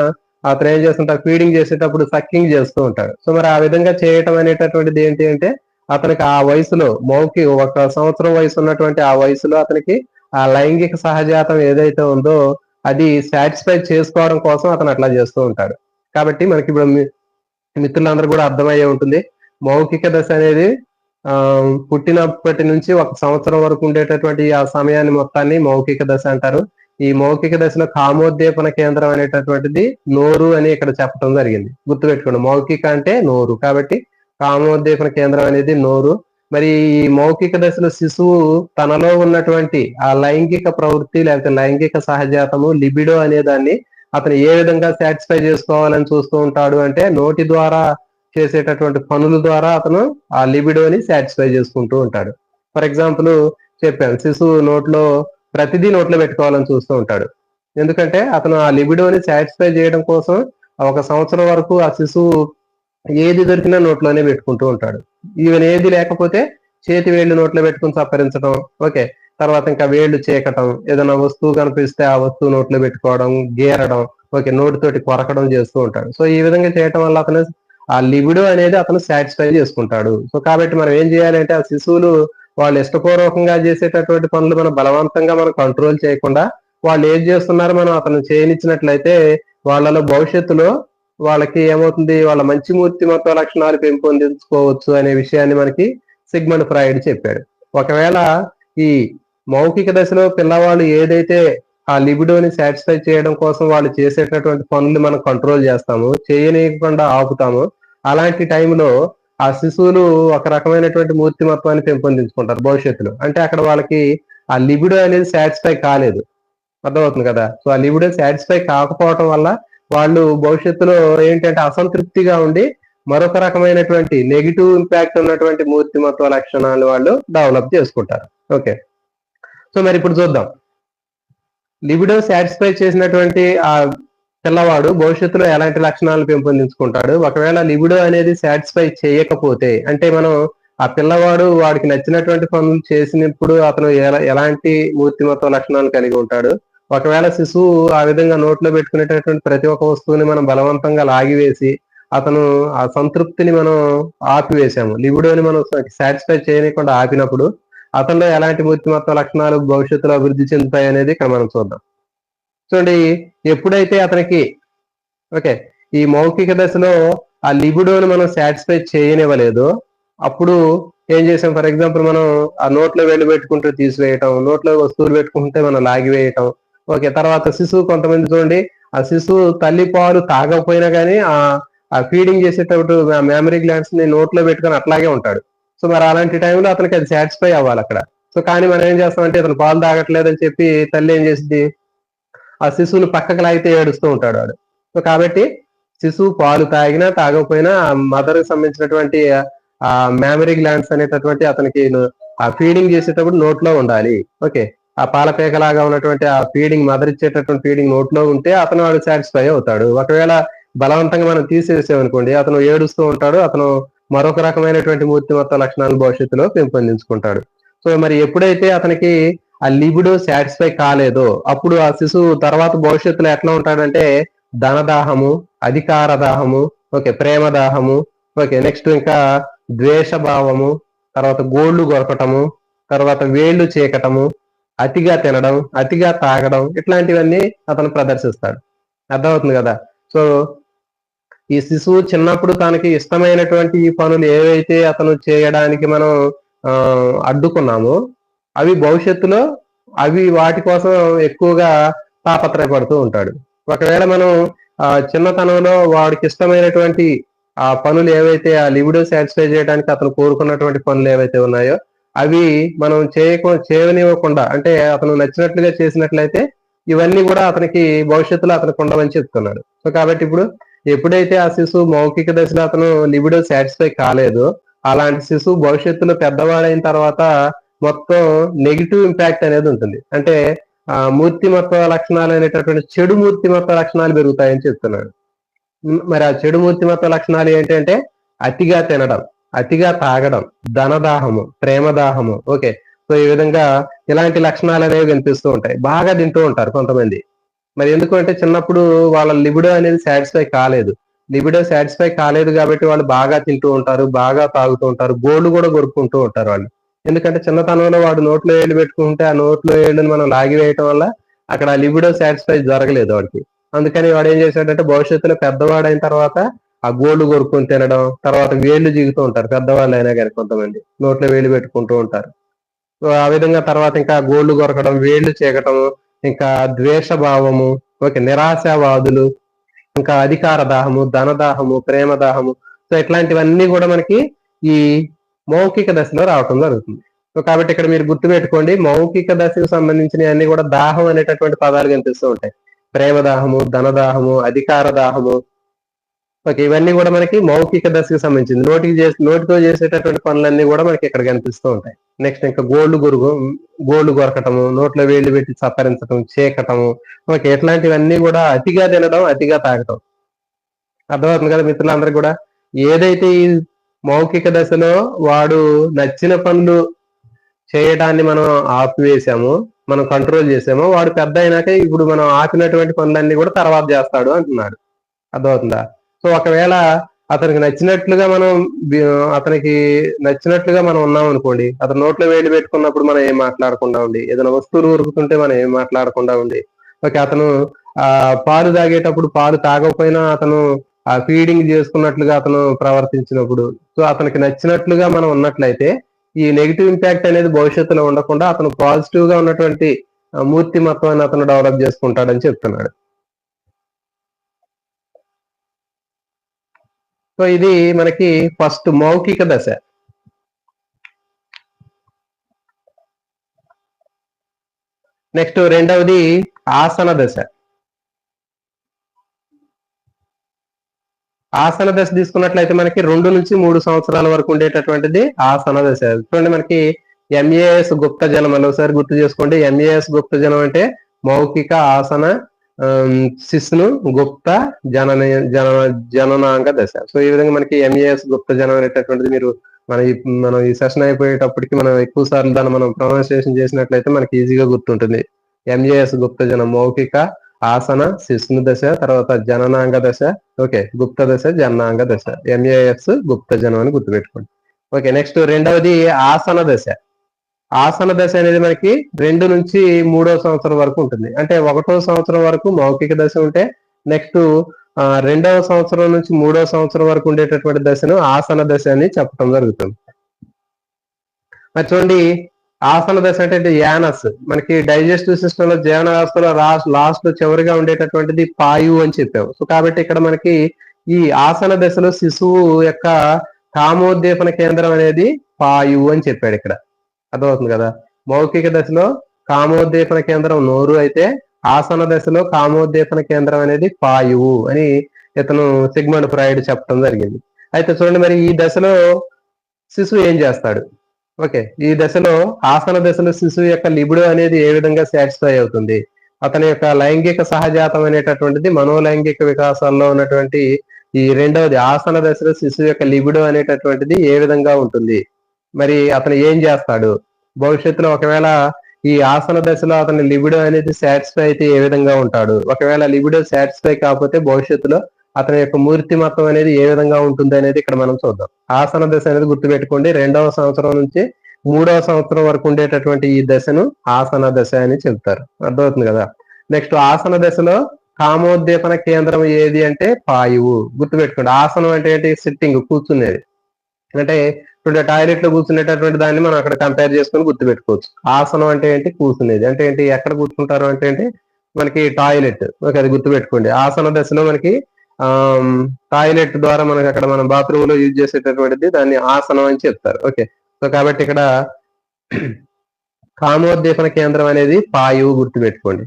అతను ఏం చేస్తుంటాడు, ఫీడింగ్ చేసేటప్పుడు సక్కింగ్ చేస్తూ ఉంటాడు. సో మరి ఆ విధంగా చేయటం అనేటటువంటిది ఏంటి అంటే అతనికి ఆ వయసులో 1 సంవత్సరం వయసు ఉన్నటువంటి ఆ వయసులో అతనికి ఆ లైంగిక సహజాతం ఏదైతే ఉందో అది సాటిస్ఫై చేసుకోవడం కోసం అతను అట్లా చేస్తూ ఉంటాడు. కాబట్టి మనకి ఇప్పుడు మిత్రులందరూ కూడా అర్థమయ్యే ఉంటుంది. మౌఖిక దశ అనేది పుట్టినప్పటి నుంచి 1 సంవత్సరం వరకు ఉండేటటువంటి ఆ సమయాన్ని మొత్తాన్ని మౌఖిక దశ అంటారు. ఈ మౌఖిక దశలో కామోద్దీపన కేంద్రం అనేటటువంటిది నోరు అని ఇక్కడ చెప్పడం జరిగింది. గుర్తుపెట్టుకోండి, మౌఖిక అంటే నోరు, కాబట్టి కామోద్దీపన కేంద్రం అనేది నోరు. మరి ఈ మౌఖిక దశలో శిశువు తనలో ఉన్నటువంటి ఆ లైంగిక ప్రవృత్తి లేకపోతే లైంగిక సహజాతము లిబిడో అనే దాన్ని అతను ఏ విధంగా సాటిస్ఫై చేసుకోవాలని చూస్తూ ఉంటాడు అంటే నోటి ద్వారా చేసేటటువంటి పనుల ద్వారా అతను ఆ లిబిడోని సాటిస్ఫై చేసుకుంటూ ఉంటాడు. ఫర్ ఎగ్జాంపుల్ చెప్పాను, శిశువు ప్రతిదీ నోట్లో పెట్టుకోవాలని చూస్తూ ఉంటాడు. ఎందుకంటే అతను ఆ లిబిడోని సాటిస్ఫై చేయడం కోసం 1 సంవత్సరం వరకు ఆ శిశువు ఏది దొరికినా నోట్లోనే పెట్టుకుంటూ ఉంటాడు. ఈవెన్ ఏది లేకపోతే చేతి వేళ్ళు నోట్లో పెట్టుకుని సప్పరించడం, ఓకే, తర్వాత ఇంకా వేళ్ళు చీకటం, ఏదైనా వస్తువు కనిపిస్తే ఆ వస్తువు నోట్లో పెట్టుకోవడం, గీరడం, ఓకే, నోటితోటి కొరకడం చేస్తూ ఉంటాడు. సో ఈ విధంగా చేయటం వల్ల అతను ఆ లిబిడో అనేది అతను సాటిస్ఫై చేసుకుంటాడు. సో కాబట్టి మనం ఏం చేయాలంటే ఆ శిశువులు వాళ్ళు ఇష్టపూర్వకంగా చేసేటటువంటి పనులు మనం బలవంతంగా మనం కంట్రోల్ చేయకుండా వాళ్ళు ఏం చేస్తున్నారో మనం అతను చేయనిచ్చినట్లయితే వాళ్ళలో భవిష్యత్తులో వాళ్ళకి ఏమవుతుంది, వాళ్ళ మంచి మూర్తిమత్వ లక్షణాలు పెంపొందించుకోవచ్చు అనే విషయాన్ని మనకి సిగ్మండ్ ఫ్రాయిడ్ చెప్పాడు. ఒకవేళ ఈ మౌఖిక దశలో పిల్లవాళ్ళు ఏదైతే ఆ లిబిడోని సాటిస్ఫై చేయడం కోసం వాళ్ళు చేసేటటువంటి పనులు మనం కంట్రోల్ చేస్తాము, చేయనీయకుండా ఆపుతాము, అలాంటి టైంలో ఆ శిశువులు ఒక రకమైనటువంటి మూర్తిమత్వాన్ని పెంపొందించుకుంటారు భవిష్యత్తులో. అంటే అక్కడ వాళ్ళకి ఆ లిబిడో అనేది సాటిస్ఫై కాలేదు, అర్థమవుతుంది కదా. సో ఆ లిబిడో సాటిస్ఫై కాకపోవటం వల్ల వాళ్ళు భవిష్యత్తులో ఏంటంటే అసంతృప్తిగా ఉండి మరొక రకమైనటువంటి నెగిటివ్ ఇంపాక్ట్ ఉన్నటువంటి మూర్తిమత్వ లక్షణాలు వాళ్ళు డెవలప్ చేసుకుంటారు. ఓకే, సో మరి ఇప్పుడు చూద్దాం, లిబిడో సాటిస్ఫై చేసినటువంటి ఆ పిల్లవాడు భవిష్యత్తులో ఎలాంటి లక్షణాలు పెంపొందించుకుంటాడు. ఒకవేళ లిబిడో అనేది సాటిస్ఫై చేయకపోతే అంటే మనం ఆ పిల్లవాడు వాడికి నచ్చినటువంటి పనులు చేసినప్పుడు అతను ఎలాంటి మూర్తిమత్వ లక్షణాలు కలిగి ఉంటాడు. ఒకవేళ శిశువు ఆ విధంగా నోట్లో పెట్టుకునేటటువంటి ప్రతి ఒక్క వస్తువుని మనం బలవంతంగా లాగివేసి అతను ఆ సంతృప్తిని మనం ఆపివేశాము, లిబిడోని మనం సాటిస్ఫై చేయకుండా ఆపినప్పుడు అతనిలో ఎలాంటి మూర్తిమత్వ లక్షణాలు భవిష్యత్తులో అభివృద్ధి చెందుతాయి అనేది ఇక్కడ మనం చూద్దాం. చూడండి, ఎప్పుడైతే అతనికి ఓకే ఈ మౌఖిక దశలో ఆ లిబిడోని మనం సాటిస్ఫై చేయనివ్వలేదు, అప్పుడు ఏం చేసాం, ఫర్ ఎగ్జాంపుల్ మనం ఆ నోట్లో వేళ్ళు పెట్టుకుంటూ తీసివేయటం, నోట్లో వస్తువులు పెట్టుకుంటే మనం లాగివేయటం, ఓకే, తర్వాత శిశువు కొంతమంది చూడండి ఆ శిశువు తల్లి పాలు తాగకపోయినా కానీ ఆ ఫీడింగ్ చేసేటప్పుడు మెమరీ గ్లాండ్స్ ని నోట్లో పెట్టుకొని అట్లాగే ఉంటాడు. సో మరి అలాంటి టైంలో అతనికి అది సాటిస్ఫై అవ్వాలి అక్కడ. సో కానీ మనం ఏం చేస్తామంటే అతను పాలు తాగట్లేదని చెప్పి తల్లి ఏం చేసింది, ఆ శిశువుని పక్కకు లాగితే ఏడుస్తూ ఉంటాడు వాడు. సో కాబట్టి శిశువు పాలు తాగినా తాగకపోయినా ఆ మదర్ కి సంబంధించినటువంటి ఆ మెమరీ గ్లాండ్స్ అనేటటువంటి అతనికి ఆ ఫీడింగ్ చేసేటప్పుడు నోట్లో ఉండాలి. ఓకే, ఆ పాలపేకలాగా ఉన్నటువంటి ఆ ఫీడింగ్ మదర్ ఇచ్చేటటువంటి ఫీడింగ్ నోట్లో ఉంటే అతను వాడు సాటిస్ఫై అవుతాడు. ఒకవేళ బలవంతంగా మనం తీసేసామనుకోండి అతను ఏడుస్తూ ఉంటాడు, అతను మరొక రకమైనటువంటి మూర్తిమత్వ లక్షణాలు భవిష్యత్తులో పెంపొందించుకుంటాడు. సో మరి ఎప్పుడైతే అతనికి ఆ లిబిడో సాటిస్ఫై కాలేదో అప్పుడు ఆ శిశువు తర్వాత భవిష్యత్తులో ఎట్లా ఉంటాడంటే ధనదాహము, అధికార దాహము, ఓకే, ప్రేమ దాహము, ఓకే, నెక్స్ట్ ఇంకా ద్వేష భావము, తర్వాత గోళ్లు గొరకటము, తర్వాత వేళ్లు చీకటము, అతిగా తినడం, అతిగా తాగడం, ఇట్లాంటివన్నీ అతను ప్రదర్శిస్తాడు. అర్థమవుతుంది కదా. సో ఈ శిశువు చిన్నప్పుడు తనకి ఇష్టమైనటువంటి ఈ పనులు ఏవైతే అతను చేయడానికి మనం అడ్డుకున్నామో అవి భవిష్యత్తులో వాటి కోసం ఎక్కువగా తాపత్రయపడుతూ ఉంటాడు. ఒకవేళ మనం చిన్నతనంలో వాడికి ఇష్టమైనటువంటి ఆ పనులు ఏవైతే ఆ లిబిడో సాటిస్ఫై చేయడానికి అతను కోరుకున్నటువంటి పనులు ఏవైతే ఉన్నాయో అవి మనం చేయనివ్వకుండా అంటే అతను నచ్చినట్లుగా చేసినట్లయితే ఇవన్నీ కూడా అతనికి భవిష్యత్తులో అతనికి ఉండవని చెప్తున్నాడు. సో కాబట్టి ఇప్పుడు ఎప్పుడైతే ఆ శిశువు మౌఖిక దశలో అతను లిబిడో సాటిస్ఫై కాలేదో అలాంటి శిశువు భవిష్యత్తులో పెద్దవాడైన తర్వాత మొత్తం నెగిటివ్ ఇంపాక్ట్ అనేది ఉంటుంది. అంటే మూర్తిమత్వ లక్షణాలు అనేటటువంటి చెడు మూర్తిమత్వ లక్షణాలు పెరుగుతాయని చెప్తున్నాడు. మరి ఆ చెడు మూర్తిమత్వ లక్షణాలు ఏంటంటే అతిగా తినడం, అతిగా తాగడం, ధనదాహము, ప్రేమదాహము, ఓకే, సో ఈ విధంగా ఇలాంటి లక్షణాలు అనేవి కనిపిస్తూ ఉంటాయి. బాగా తింటూ ఉంటారు కొంతమంది. మరి ఎందుకంటే చిన్నప్పుడు వాళ్ళ లిబిడో అనేది సాటిస్ఫై కాలేదు, లిబిడో సాటిస్ఫై కాలేదు కాబట్టి వాళ్ళు బాగా తింటూ ఉంటారు, బాగా తాగుతూ ఉంటారు, గోళ్లు కూడా కొరుక్కుంటూ ఉంటారు వాళ్ళు. ఎందుకంటే చిన్నతనంలో వాడు నోట్లో ఏళ్ళు పెట్టుకుంటే ఆ నోట్లో ఏళ్ళని మనం లాగివేయటం వల్ల అక్కడ లిబిడో సాటిస్ఫై జరగలేదు వాడికి. అందుకని వాడు ఏం చేశాడంటే భవిష్యత్తులో పెద్దవాడైన తర్వాత ఆ గోళ్లు కొరుక్కొని తినడం, తర్వాత వేళ్లు జిగుతూ ఉంటారు పెద్దవాళ్ళు అయినా కానీ, కొంతమంది నోట్లో వేలు పెట్టుకుంటూ ఉంటారు. సో ఆ విధంగా తర్వాత ఇంకా గోళ్లు కొరకడం, వేళ్లు చీకటం, ఇంకా ద్వేష భావము, ఓకే, నిరాశావాదులు, ఇంకా అధికార దాహము, ధన దాహము, ప్రేమ దాహము. సో ఇట్లాంటివన్నీ కూడా మనకి ఈ మౌఖిక దశలో రావటం జరుగుతుంది. సో కాబట్టి ఇక్కడ మీరు గుర్తుపెట్టుకోండి, మౌఖిక దశకు సంబంధించిన అన్ని కూడా దాహం అనేటటువంటి పదాలు కనిపిస్తూ ఉంటాయి. ప్రేమ దాహము, ధన దాహము, అధికార దాహము, ఓకే, ఇవన్నీ కూడా మనకి మౌఖిక దశకు సంబంధించింది. నోటితో చేసేటటువంటి పనులన్నీ కూడా మనకి ఇక్కడ కనిపిస్తూ ఉంటాయి. నెక్స్ట్ ఇంకా గోళ్లు కొరకటము, నోట్లో వేళ్లు పెట్టి సప్పరించటం, చీకటము, ఓకే, ఇట్లాంటివన్నీ కూడా అతిగా తినడం, అతిగా తాగటం. అర్థమవుతుంది కదా మిత్రులందరికీ కూడా. ఏదైతే ఈ మౌఖిక దశలో వాడు నచ్చిన పనులు చేయడాన్ని మనం ఆపివేశామో, మనం కంట్రోల్ చేసామో, వాడు పెద్ద అయినాక ఇప్పుడు మనం ఆపినటువంటి పనులన్నీ కూడా తర్వాత చేస్తాడు అంటున్నాడు. అర్థమవుతుందా? సో ఒకవేళ అతనికి నచ్చినట్లుగా మనం ఉన్నాం అనుకోండి, అతను నోట్లో వేలు పెట్టుకున్నప్పుడు మనం ఏం మాట్లాడకుండా ఉండి, ఏదైనా వస్తువులు ఉరుకుతుంటే మనం ఏం మాట్లాడకుండా ఉండి, ఓకే, అతను పాలు తాగేటప్పుడు పాలు తాగకపోయినా అతను ఆ ఫీడింగ్ చేసుకున్నట్లుగా అతను ప్రవర్తించినప్పుడు, సో అతనికి నచ్చినట్లుగా మనం ఉన్నట్లయితే ఈ నెగిటివ్ ఇంపాక్ట్ అనేది భవిష్యత్తులో ఉండకుండా అతను పాజిటివ్ గా ఉన్నటువంటి మూర్తిమత్వాన్ని అతను డెవలప్ చేసుకుంటాడని చెప్తున్నాడు. సో ఇది మనకి ఫస్ట్ మౌఖిక దశ. నెక్స్ట్ రెండవది ఆసన దశ. ఆసన దశ తీసుకున్నట్లయితే మనకి 2 నుంచి 3 సంవత్సరాల వరకు ఉండేటటువంటిది ఆసన దశ. చూడండి, మనకి ఎంఏఎస్ గుప్త జనం అని ఒకసారి గుర్తు చేసుకోండి. ఎంఏఎస్ గుప్త జనం అంటే మౌఖిక, ఆసన, శిస్ను, గుప్త, జననాంగ దశ. సో ఈ విధంగా మనకి ఎంఏఎస్ గుప్త జనం అనేటటువంటిది మనం ఈ సెషన్ అయిపోయేటప్పటికి మనం ఎక్కువ సార్లు దాన్ని మనం ప్రొనౌన్సియేషన్ చేసినట్లయితే మనకి ఈజీగా గుర్తుంటుంది. ఎంఏఎస్ గుప్త జనం మౌఖిక, ఆసన, శిస్ను దశ, తర్వాత జననాంగ దశ, ఓకే, గుప్త దశ, జననాంగ దశ. ఎంఏఎస్ గుప్త జనం అని గుర్తుపెట్టుకోండి. ఓకే, నెక్స్ట్ రెండవది ఆసన దశ. ఆసన దశ అనేది మనకి 2 నుంచి 3వ సంవత్సరం వరకు ఉంటుంది. అంటే 1వ సంవత్సరం వరకు మౌఖిక దశ ఉంటే, నెక్స్ట్ 2వ సంవత్సరం నుంచి 3వ సంవత్సరం వరకు ఉండేటటువంటి దశను ఆసన దశ అని చెప్పడం జరుగుతుంది. మరి చూడండి, ఆసన దశ అంటే యానస్, మనకి డైజెస్టివ్ సిస్టమ్ లో జీవన వ్యవస్థలో లాస్ట్ లో చివరిగా ఉండేటటువంటిది పాయువు అని చెప్పాము. సో కాబట్టి ఇక్కడ మనకి ఈ ఆసన దశలో శిశువు యొక్క కామోద్దీపన కేంద్రం అనేది పాయువు అని చెప్పాడు ఇక్కడ. అర్థమవుతుంది కదా. మౌఖిక దశలో కామోద్దీపన కేంద్రం నోరు అయితే, ఆసన దశలో కామోద్దీపన కేంద్రం అనేది పాయువు అని ఇతను సిగ్మండ్ ఫ్రాయిడ్ చెప్పడం జరిగింది. అయితే చూడండి, మరి ఈ దశలో శిశువు ఏం చేస్తాడు? ఓకే, ఈ దశలో ఆసన దశలో శిశువు యొక్క లిబిడో అనేది ఏ విధంగా సాటిస్ఫై అవుతుంది? అతని యొక్క లైంగిక సహజాతం అనేటటువంటిది మనోలైంగిక వికాసాల్లో ఉన్నటువంటి ఈ రెండవది ఆసన దశలో శిశువు యొక్క లిబిడో అనేటటువంటిది ఏ విధంగా ఉంటుంది? మరి అతను ఏం చేస్తాడు భవిష్యత్తులో? ఒకవేళ ఈ ఆసన దశలో అతని లిబిడో అనేది సాటిస్ఫై అయితే ఏ విధంగా ఉంటాడు? ఒకవేళ లిబిడో సాటిస్ఫై కాకపోతే భవిష్యత్తులో అతని యొక్క మూర్తిమత్వం అనేది ఏ విధంగా ఉంటుంది అనేది ఇక్కడ మనం చూద్దాం. ఆసన దశ అనేది గుర్తుపెట్టుకోండి, 2వ సంవత్సరం నుంచి 3వ సంవత్సరం వరకు ఉండేటటువంటి ఈ దశను ఆసన దశ అని చెప్తారు. అర్థమవుతుంది కదా. నెక్స్ట్ ఆసన దశలో కామోద్దీపన కేంద్రం ఏది అంటే పాయువు. గుర్తుపెట్టుకోండి, ఆసనం అంటే ఏంటి? సిట్టింగ్, కూర్చునేది. అంటే ఇప్పుడు టాయిలెట్ లో కూర్చునేటటువంటి దాన్ని మనం అక్కడ కంపేర్ చేసుకుని గుర్తుపెట్టుకోవచ్చు. ఆసనం అంటే ఏంటి? కూర్చునేది. అంటే ఏంటి? ఎక్కడ కూర్చుంటారు అంటే ఏంటి? మనకి టాయిలెట్. ఓకే, అది గుర్తుపెట్టుకోండి. ఆసన దశలో మనకి టాయిలెట్ ద్వారా మనకి అక్కడ మనం బాత్రూమ్ లో యూజ్ చేసేటటువంటిది దాన్ని ఆసనం అని చెప్తారు. ఓకే, సో కాబట్టి ఇక్కడ కామోద్దీపన కేంద్రం అనేది పాయువు, గుర్తుపెట్టుకోండి.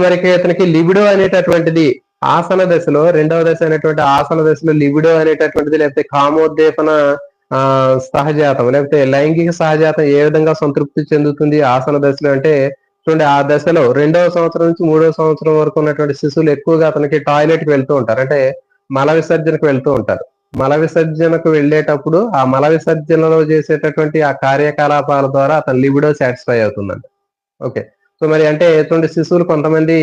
మనకి అతనికి లిబిడో అనేటటువంటిది ఆసన దశలో, 2వ దశ అనేటువంటి ఆసన దశలో లిబిడో అనేటటువంటిది, లేకపోతే కామోద్దీపన సహజాతం, లేకపోతే లైంగిక సహజాతం ఏ విధంగా సంతృప్తి చెందుతుంది ఆసన దశలో అంటే, చూడండి, ఆ దశలో 2వ సంవత్సరం నుంచి 3వ సంవత్సరం వరకు ఉన్నటువంటి శిశువులు ఎక్కువగా అతనికి టాయిలెట్ కి వెళ్తూ ఉంటారు. అంటే మల విసర్జనకు వెళ్తూ ఉంటారు. మల విసర్జనకు వెళ్ళేటప్పుడు ఆ మల విసర్జనలో చేసేటటువంటి ఆ కార్యకలాపాల ద్వారా అతని లిబిడో సాటిస్ఫై అవుతుందంట. ఓకే, సో మరి అంటే ఎటువంటి శిశువులు కొంతమంది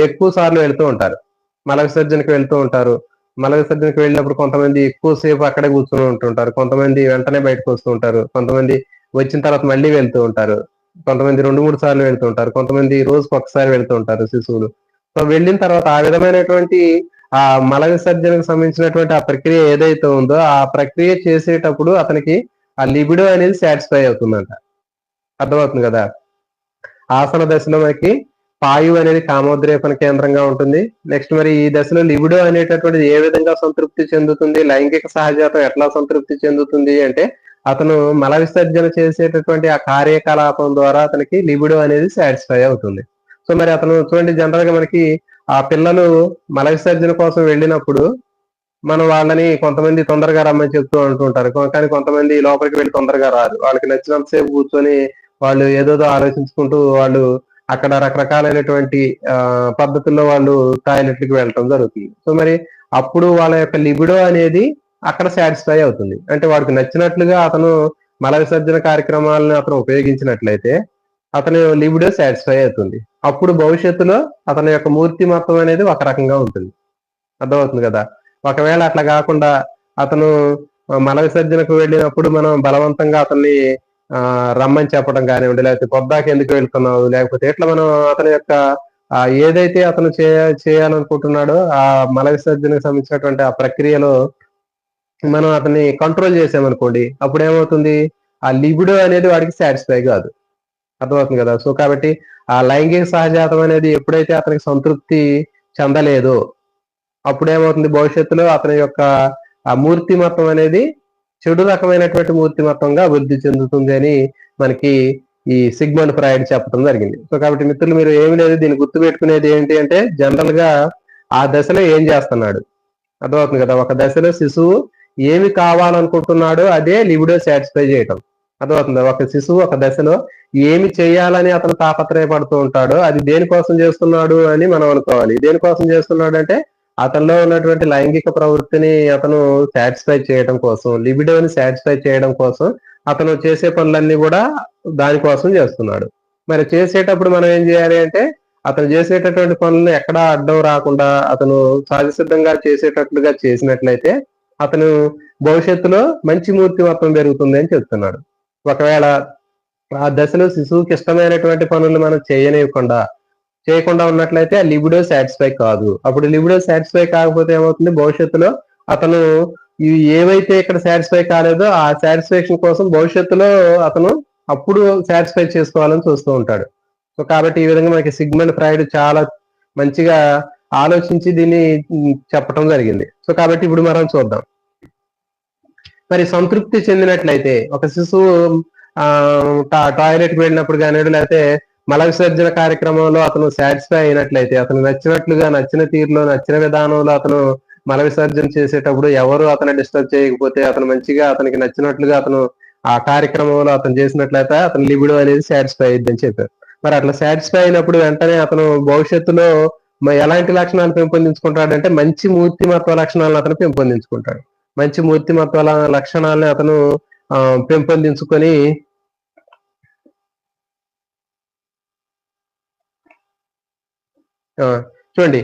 ఎక్కువ సార్లు వెళ్తూ ఉంటారు, మల విసర్జనకు వెళ్తూ ఉంటారు. మల విసర్జనకు వెళ్ళినప్పుడు కొంతమంది ఎక్కువసేపు అక్కడే కూర్చొని ఉంటుంటారు, కొంతమంది వెంటనే బయటకు వస్తూ ఉంటారు, కొంతమంది వచ్చిన తర్వాత మళ్ళీ వెళ్తూ ఉంటారు. కొంతమంది 2-3 సార్లు వెళ్తూ ఉంటారు, కొంతమంది రోజుకు ఒకసారి వెళ్తూ ఉంటారు శిశువులు. సో వెళ్ళిన తర్వాత ఆ విధమైనటువంటి ఆ మల విసర్జనకు సంబంధించినటువంటి ఆ ప్రక్రియ ఏదైతే ఉందో ఆ ప్రక్రియ చేసేటప్పుడు అతనికి ఆ లిబిడో అనేది సాటిస్ఫై అవుతుందంట. అర్థమవుతుంది కదా. ఆసన దశలో మనకి పాయువు అనేది కామోద్రేపణ కేంద్రంగా ఉంటుంది. నెక్స్ట్ మరి ఈ దశలో లిబిడో అనేటటువంటిది ఏ విధంగా సంతృప్తి చెందుతుంది, లైంగిక సహజాతం ఎట్లా సంతృప్తి చెందుతుంది అంటే అతను మల విసర్జన చేసేటటువంటి ఆ కార్యకలాపం ద్వారా అతనికి లిబిడో అనేది సాటిస్ఫై అవుతుంది. సో మరి అతను చూడండి, జనరల్ గా మనకి ఆ పిల్లలు మల విసర్జన కోసం వెళ్ళినప్పుడు మనం వాళ్ళని కొంతమంది తొందరగా రమ్మని చెప్తూ అంటుంటారు, కానీ కొంతమంది లోపలికి వెళ్ళి తొందరగా రారు. వాళ్ళకి నచ్చినంత సేపు కూర్చొని వాళ్ళు ఏదోదో ఆలోచించుకుంటూ వాళ్ళు అక్కడ రకరకాలైనటువంటి పద్ధతుల్లో వాళ్ళు టాయిలెట్లకు వెళ్ళటం జరుగుతుంది. సో మరి అప్పుడు వాళ్ళ యొక్క లిబిడో అనేది అక్కడ సాటిస్ఫై అవుతుంది. అంటే వాడికి నచ్చినట్లుగా అతను మల విసర్జన కార్యక్రమాలను అతను ఉపయోగించినట్లయితే అతని లిబిడో సాటిస్ఫై అవుతుంది. అప్పుడు భవిష్యత్తులో అతని యొక్క మూర్తిమత్వం అనేది ఒక రకంగా ఉంటుంది. అర్థమవుతుంది కదా. ఒకవేళ అట్లా కాకుండా అతను మల విసర్జనకు వెళ్ళినప్పుడు మనం బలవంతంగా అతన్ని రమ్మని చెప్పడం కానివ్వండి, లేకపోతే పొద్దాక ఎందుకు వెళ్తున్నావు, లేకపోతే ఎట్లా మనం అతని యొక్క ఏదైతే అతను చేయాలనుకుంటున్నాడో ఆ మల విసర్జనకు సంబంధించినటువంటి ఆ ప్రక్రియలో మనం అతన్ని కంట్రోల్ చేసామనుకోండి, అప్పుడు ఏమవుతుంది, ఆ లిబిడో అనేది వాడికి సాటిస్ఫై కాదు. అర్థమవుతుంది కదా. సో కాబట్టి ఆ లైంగిక సహజాతం అనేది ఎప్పుడైతే అతనికి సంతృప్తి చెందలేదో అప్పుడేమవుతుంది, భవిష్యత్తులో అతని యొక్క ఆ మూర్తిమత్వం అనేది చెడు రకమైనటువంటి మూర్తిమత్వంగా అభివృద్ధి చెందుతుంది అని మనకి ఈ సిగ్మండ్ ఫ్రాయిడ్ చెప్పడం జరిగింది. సో కాబట్టి మిత్రులు మీరు ఏమి లేదు, దీన్ని గుర్తుపెట్టుకునేది ఏంటి అంటే జనరల్ గా ఆ దశలో ఏం చేస్తున్నాడు. అర్థమవుతుంది కదా. ఒక దశలో శిశువు ఏమి కావాలనుకుంటున్నాడో అదే లిబిడో సాటిస్ఫై చేయటం. అర్థమవుతుంది. ఒక శిశువు ఒక దశలో ఏమి చేయాలని అతను తాపత్రయపడుతూ ఉంటాడో అది దేనికోసం చేస్తున్నాడు అని మనం అనుకోవాలి. దేనికోసం చేస్తున్నాడు అంటే అతనిలో ఉన్నటువంటి లైంగిక ప్రవృత్తిని అతను సాటిస్ఫై చేయడం కోసం, లిబిడోని సాటిస్ఫై చేయడం కోసం అతను చేసే పనులన్నీ కూడా దానికోసం చేస్తున్నాడు. మరి చేసేటప్పుడు మనం ఏం చేయాలి అంటే అతను చేసేటటువంటి పనులను ఎక్కడా అడ్డం రాకుండా అతను సహజసిద్ధంగా చేసేటట్లుగా చేసినట్లయితే అతను భవిష్యత్తులో మంచి మూర్తిమత్వం పెరుగుతుంది అని చెప్తున్నాడు. ఒకవేళ ఆ దశలో శిశువుకి ఇష్టమైనటువంటి పనులు మనం చేయకుండా ఉన్నట్లయితే ఆ లిబిడో సాటిస్ఫై కాదు. అప్పుడు లిబిడో సాటిస్ఫై కాకపోతే ఏమవుతుంది, భవిష్యత్తులో అతను ఇవి ఏవైతే ఇక్కడ సాటిస్ఫై కాలేదో ఆ సాటిస్ఫాక్షన్ కోసం భవిష్యత్తులో అతను అప్పుడు సాటిస్ఫై చేసుకోవాలని చూస్తూ ఉంటాడు. సో కాబట్టి ఈ విధంగా మనకి సిగ్మండ్ ఫ్రాయిడ్ చాలా మంచిగా ఆలోచించి దీన్ని చెప్పడం జరిగింది. సో కాబట్టి ఇప్పుడు మనం చూద్దాం. మరి సంతృప్తి చెందినట్లయితే ఒక శిశువు టాయిలెట్కి వెళ్ళినప్పుడు కానివ్వండి, లేకపోతే మల విసర్జన కార్యక్రమంలో అతను సాటిస్ఫై అయినట్లయితే, అతను నచ్చినట్లుగా నచ్చిన తీరులో నచ్చిన విధానంలో అతను మల విసర్జన చేసేటప్పుడు ఎవరు అతను డిస్టర్బ్ చేయకపోతే అతను మంచిగా అతనికి నచ్చినట్లుగా అతను ఆ కార్యక్రమంలో అతను చేసినట్లయితే అతను లిబిడో అనేది సాటిస్ఫై అయ్యిద్ది అని చెప్పారు. మరి అట్లా సాటిస్ఫై అయినప్పుడు వెంటనే అతను భవిష్యత్తులో ఎలాంటి లక్షణాలు పెంపొందించుకుంటాడంటే మంచి మూర్తిమత్వ లక్షణాలను అతను పెంపొందించుకుంటాడు. మంచి మూర్తిమత్వ లక్షణాలని అతను పెంపొందించుకొని చూడండి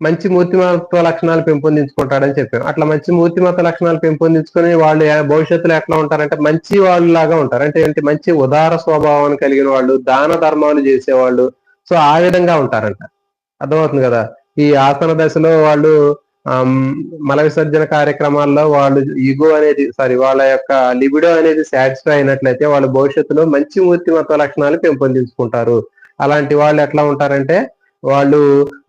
మంచి మూర్తిమత్వ లక్షణాలు పెంపొందించుకుంటాడని చెప్పాం. అట్లా మంచి మూర్తిమత్వ లక్షణాలు పెంపొందించుకొని వాళ్ళు భవిష్యత్తులో ఎట్లా ఉంటారంటే మంచి వాళ్ళు లాగా ఉంటారు. అంటే ఏంటి, మంచి ఉదార స్వభావాన్ని కలిగిన వాళ్ళు, దాన ధర్మాలు చేసేవాళ్ళు. సో ఆ విధంగా ఉంటారంట. అర్థమవుతుంది కదా. ఈ ఆసన దశలో వాళ్ళు మల విసర్జన కార్యక్రమాల్లో వాళ్ళు ఈగో అనేది వాళ్ళ యొక్క లిబిడో అనేది సాటిస్ఫై అయినట్లయితే వాళ్ళు భవిష్యత్తులో మంచి మూర్తిమత్వ లక్షణాలు పెంపొందించుకుంటారు. అలాంటి వాళ్ళు ఎట్లా ఉంటారంటే వాళ్ళు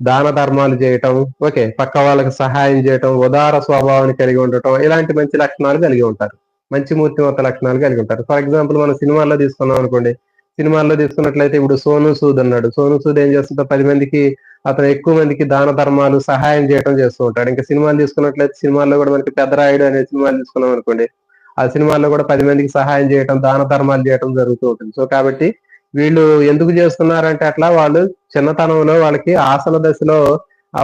దాన ధర్మాలు చేయటం, ఓకే, పక్క వాళ్ళకి సహాయం చేయటం, ఉదార స్వభావాన్ని కలిగి ఉండటం, ఇలాంటి మంచి లక్షణాలు కలిగి ఉంటారు. మంచి మూర్తిమత్వ లక్షణాలు కలిగి ఉంటారు. ఫర్ ఎగ్జాంపుల్ మనం సినిమాల్లో తీసుకున్నాం అనుకోండి. సినిమాల్లో తీసుకున్నట్లయితే ఇప్పుడు సోను సూద్ అన్నాడు. సోను సూద్ ఏం చేస్తుంటారు, 10 మందికి అతను ఎక్కువ మందికి దాన ధర్మాలు సహాయం చేయడం చేస్తూ ఉంటాడు. ఇంకా సినిమాలు తీసుకున్నట్లయితే సినిమాల్లో కూడా మనకి పెద్దరాయుడు అనే సినిమాలు తీసుకున్నాం అనుకోండి. ఆ సినిమాల్లో కూడా 10 మందికి సహాయం చేయటం, దాన ధర్మాలు చేయటం జరుగుతూ ఉంటుంది. సో కాబట్టి వీళ్ళు ఎందుకు చేస్తున్నారంటే అట్లా వాళ్ళు చిన్నతనంలో వాళ్ళకి ఆసన దశలో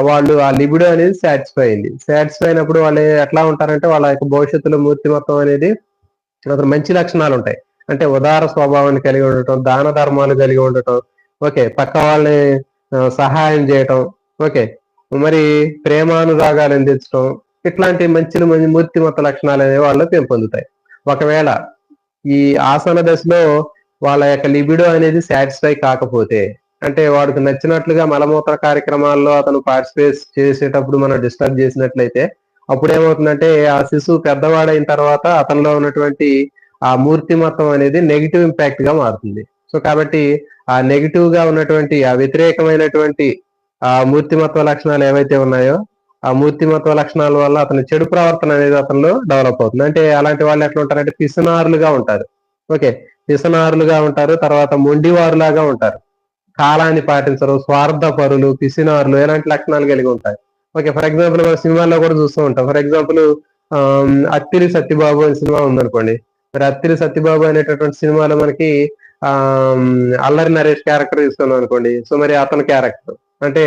వాళ్ళు ఆ లిబిడో అనేది సాటిస్ఫై అయింది. సాటిస్ఫై అయినప్పుడు వాళ్ళు ఎట్లా ఉంటారంటే వాళ్ళ యొక్క భవిష్యత్తులో మూర్తిమత్వం అనేది అతను మంచి లక్షణాలు ఉంటాయి. అంటే ఉదార స్వభావాన్ని కలిగి ఉండటం, దాన ధర్మాలు కలిగి ఉండటం, ఓకే, పక్క వాళ్ళని సహాయం చేయటం, ఓకే, మరి ప్రేమానురాగాలు అందించడం, ఇట్లాంటి మంచి మూర్తిమత్వ లక్షణాలు అనేవి వాళ్ళు పెంపొందుతాయి. ఒకవేళ ఈ ఆసన దశలో వాళ్ళ యొక్క లిబిడో అనేది సాటిస్ఫై కాకపోతే, అంటే వాడికి నచ్చినట్లుగా మలమూత్ర కార్యక్రమాల్లో అతను పార్టిసిపేట్ చేసేటప్పుడు మనం డిస్టర్బ్ చేసినట్లయితే అప్పుడు ఏమవుతుందంటే ఆ శిశువు పెద్దవాడైన తర్వాత అతనిలో ఉన్నటువంటి ఆ మూర్తిమత్వం అనేది నెగిటివ్ ఇంపాక్ట్ గా మారుతుంది. సో కాబట్టి ఆ నెగిటివ్ గా ఉన్నటువంటి ఆ వ్యతిరేకమైనటువంటి ఆ మూర్తిమత్వ లక్షణాలు ఏవైతే ఉన్నాయో ఆ మూర్తిమత్వ లక్షణాల వల్ల అతని చెడు ప్రవర్తన అనేది అతనిలో డెవలప్ అవుతుంది. అంటే అలాంటి వాళ్ళు ఎట్లా ఉంటారంటే పిసినారులుగా ఉంటారు. ఓకే, పిసినారులుగా ఉంటారు, తర్వాత మొండివారులాగా ఉంటారు, కాలాన్ని పాటించరు, స్వార్థపరులు, పిసినారులు ఇలాంటి లక్షణాలు కలిగి ఉంటాయి. ఓకే, ఫర్ ఎగ్జాంపుల్ మన సినిమాల్లో కూడా చూస్తూ ఉంటాం. ఫర్ ఎగ్జాంపుల్ అత్తిరి సత్యబాబు అనే సినిమా ఉందనుకోండి. మరి అత్తిరి సత్యబాబు అనేటటువంటి సినిమాలో మనకి ఆ అల్లరి నరేష్ క్యారెక్టర్ తీసుకున్నాం అనుకోండి. సో మరి అతని క్యారెక్టర్ అంటే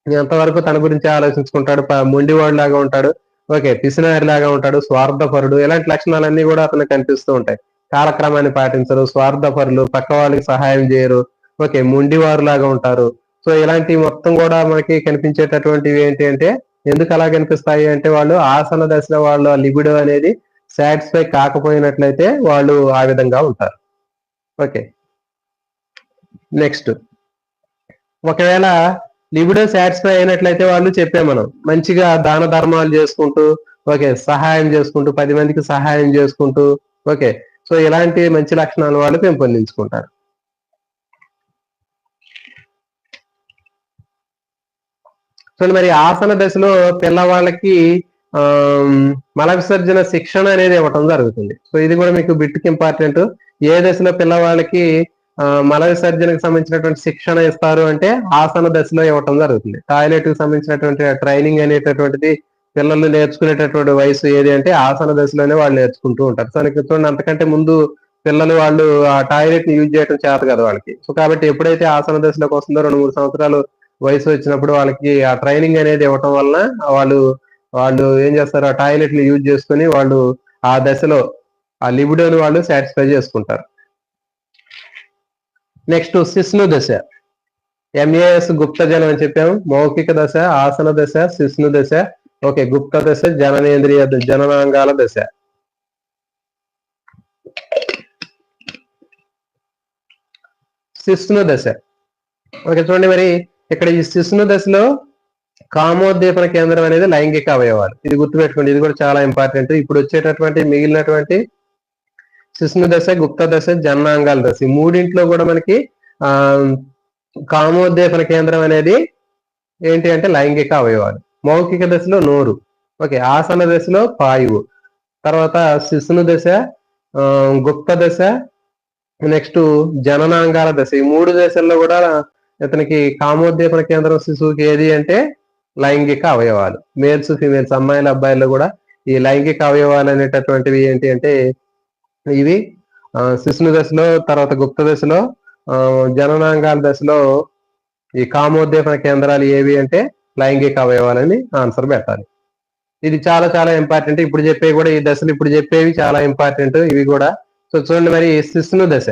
ఎంతవరకు తన గురించి ఆలోచించుకుంటాడు, మొండివాడు లాగా ఉంటాడు, ఓకే, పిసినారి లాగా ఉంటాడు, స్వార్థపరుడు, ఇలాంటి లక్షణాలన్నీ కూడా అతనికి కనిపిస్తూ ఉంటాయి. కాలక్రమాన్ని పాటించరు, స్వార్థపరులు, పక్క వాళ్ళకి సహాయం చేయరు, ఓకే, మొండివారు లాగా ఉంటారు. సో ఇలాంటి మొత్తం కూడా మనకి కనిపించేటటువంటివి ఏంటి అంటే ఎందుకు అలా కనిపిస్తాయి అంటే వాళ్ళు ఆసన దశలో వాళ్ళు ఆ లిబిడో అనేది సాటిస్ఫై కాకపోయినట్లయితే వాళ్ళు ఆ విధంగా ఉంటారు. ఓకే, నెక్స్ట్ ఒకవేళ లిబిడో సాటిస్ఫై అయినట్లయితే వాళ్ళు చెప్పాం మనం మంచిగా దాన ధర్మాలు చేసుకుంటూ, ఓకే, సహాయం చేసుకుంటూ, 10 మందికి సహాయం చేసుకుంటూ, ఓకే, సో ఇలాంటి మంచి లక్షణాలు వాళ్ళు పెంపొందించుకుంటారు. సో మరి ఆసన దశలో పిల్లవాళ్ళకి ఆ మల విసర్జన శిక్షణ అనేది ఇవ్వటం జరుగుతుంది. సో ఇది కూడా మీకు బిట్కి ఇంపార్టెంట్. ఏ దశలో పిల్లవాళ్ళకి మల విసర్జనకు సంబంధించినటువంటి శిక్షణ ఇస్తారు అంటే ఆసన దశలో ఇవ్వటం జరుగుతుంది. టాయిలెట్ కి సంబంధించినటువంటి ట్రైనింగ్ అనేటటువంటిది పిల్లలు నేర్చుకునేటటువంటి వయసు ఏది అంటే ఆసన దశలోనే వాళ్ళు నేర్చుకుంటూ ఉంటారు. సో చూడండి, అంతకంటే ముందు పిల్లలు వాళ్ళు ఆ టాయిలెట్ ని యూజ్ చేయడం చేత కదా వాళ్ళకి. సో కాబట్టి ఎప్పుడైతే ఆసన దశలోకి వస్తుందో 2-3 సంవత్సరాలు వయసు వచ్చినప్పుడు వాళ్ళకి ఆ ట్రైనింగ్ అనేది ఇవ్వటం వలన వాళ్ళు వాళ్ళు ఏం చేస్తారు, ఆ టాయిలెట్ ని యూజ్ చేసుకుని వాళ్ళు ఆ దశలో ఆ లిబిడోని వాళ్ళు సాటిస్ఫై చేసుకుంటారు. నెక్స్ట్ శిష్ణు దశ, ఎంఏఎస్ గుప్త జనం అని చెప్పాము. మౌఖిక దశ, ఆసన దశ, శిష్ణు దశ, ఓకే, గుప్త దశ, జననేంద్రియ జననాంగాల దశ. శిష్ణు దశ, ఓకే, చూడండి మరి ఇక్కడ ఈ శిష్ణు దశలో కామోద్దీపన కేంద్రం అనేది లైంగిక అవయవాలు. ఇది గుర్తుపెట్టుకోండి, ఇది కూడా చాలా ఇంపార్టెంట్. ఇప్పుడు వచ్చేటటువంటి మిగిలినటువంటి శిష్ణు దశ, గుప్త దశ, జననాంగాల దశ, ఈ మూడింట్లో కూడా మనకి ఆ కామోద్దీపన కేంద్రం అనేది ఏంటి అంటే లైంగిక అవయవాలు. మౌఖిక దశలో నోరు, ఓకే, ఆసన దశలో పాయువు, తర్వాత శిష్ణు దశ, గుప్త దశ, నెక్స్ట్ జననాంగాల దశ. ఈ 3 దశల్లో కూడా ఇతనికి కామోద్దీపన కేంద్రం శిశువుకి ఏది అంటే లైంగిక అవయవాలు. మేల్స్ ఫీమేల్స్, అమ్మాయిల అబ్బాయిల్లో కూడా ఈ లైంగిక అవయవాలు అనేటటువంటివి ఏంటి అంటే ఇవి శిశుని దశలో, తర్వాత గుప్త దశలో, జననాంగాల దశలో ఈ కామోద్దీపన కేంద్రాలు ఏవి అంటే లైంగిక అవయవాలని ఆన్సర్ పెట్టాలి. ఇది చాలా చాలా ఇంపార్టెంట్. ఇప్పుడు చెప్పేవి కూడా ఈ దశలు ఇప్పుడు చెప్పేవి చాలా ఇంపార్టెంట్ ఇవి కూడా. సో చూడండి మరి శిశును దశ,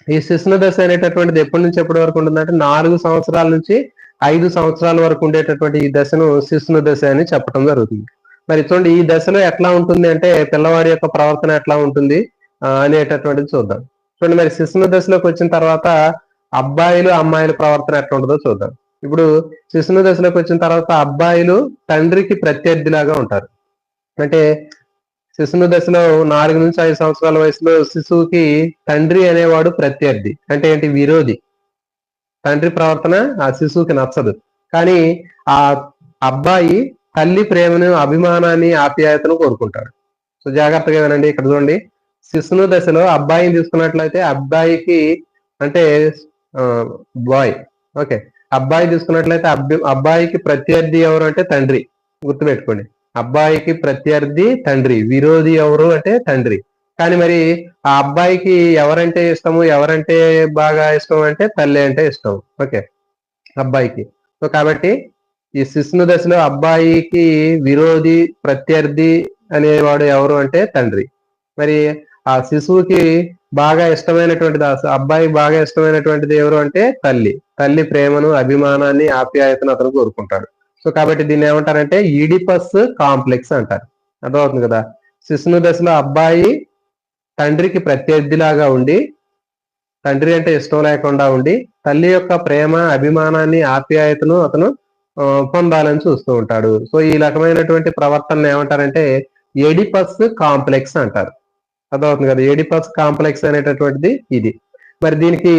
ఈ శిశును దశ అనేటటువంటిది ఎప్పటి నుంచి ఎప్పటి వరకు ఉంటుందంటే 4 సంవత్సరాల నుంచి 5 సంవత్సరాల వరకు ఉండేటటువంటి ఈ దశను శిశును దశ అని చెప్పడం జరుగుతుంది. మరి చూడండి ఈ దశలో ఎట్లా ఉంటుంది అంటే పిల్లవాడి యొక్క ప్రవర్తన ఎట్లా ఉంటుంది అనేటటువంటిది చూద్దాం. చూడండి మరి శిశును దశలోకి వచ్చిన తర్వాత అబ్బాయిలు అమ్మాయిల ప్రవర్తన ఎట్లా ఉంటుందో చూద్దాం. ఇప్పుడు శిశును దశలోకి వచ్చిన తర్వాత అబ్బాయిలు తండ్రికి ప్రత్యర్థిలాగా ఉంటారు. అంటే శిశును దశలో 4 నుంచి 5 సంవత్సరాల వయసులో శిశువుకి తండ్రి అనేవాడు ప్రత్యర్థి, అంటే ఏంటి, విరోధి. తండ్రి ప్రవర్తన ఆ శిశువుకి నచ్చదు. కానీ ఆ అబ్బాయి తల్లి ప్రేమను, అభిమానాన్ని, ఆప్యాయతను కోరుకుంటాడు. సో జాగ్రత్తగా వినండి, ఇక్కడ చూడండి. శిశును దశలో అబ్బాయిని తీసుకున్నట్లయితే అబ్బాయికి అంటే బాయ్, ఓకే, అబ్బాయి తీసుకున్నట్లయితే అబ్బాయికి ప్రత్యర్థి ఎవరు అంటే తండ్రి. గుర్తుపెట్టుకోండి, అబ్బాయికి ప్రత్యర్థి తండ్రి, విరోధి ఎవరు అంటే తండ్రి. కానీ మరి ఆ అబ్బాయికి ఎవరంటే ఇష్టము, ఎవరంటే బాగా ఇష్టం అంటే తల్లి అంటే ఇష్టం, ఓకే, అబ్బాయికి. సో కాబట్టి ఈ శిశును దశలో అబ్బాయికి విరోధి, ప్రత్యర్థి అనేవాడు ఎవరు అంటే తండ్రి. మరి ఆ శిశువుకి బాగా ఇష్టమైనటువంటిది, అబ్బాయికి బాగా ఇష్టమైనటువంటిది ఎవరు అంటే తల్లి. తల్లి ప్రేమను, అభిమానాన్ని, ఆప్యాయతను అతను కోరుకుంటాడు. సో కాబట్టి దీన్ని ఏమంటారంటే ఈడిపస్ కాంప్లెక్స్ అంటారు. అర్థమవుతుంది కదా. శిశును దశలో అబ్బాయి తండ్రికి ప్రత్యర్థిలాగా ఉండి తండ్రి అంటే ఇష్టం లేకుండా ఉండి తల్లి యొక్క ప్రేమ అభిమానాన్ని ఆప్యాయతను అతను పొందాలని చూస్తూ ఉంటాడు. సో ఈ రకమైనటువంటి ప్రవర్తన ఏమంటారంటే ఎడిపస్ కాంప్లెక్స్ అంటారు. అర్థమవుతుంది కదా. ఎడిపస్ కాంప్లెక్స్ అనేటటువంటిది ఇది. మరి దీనికి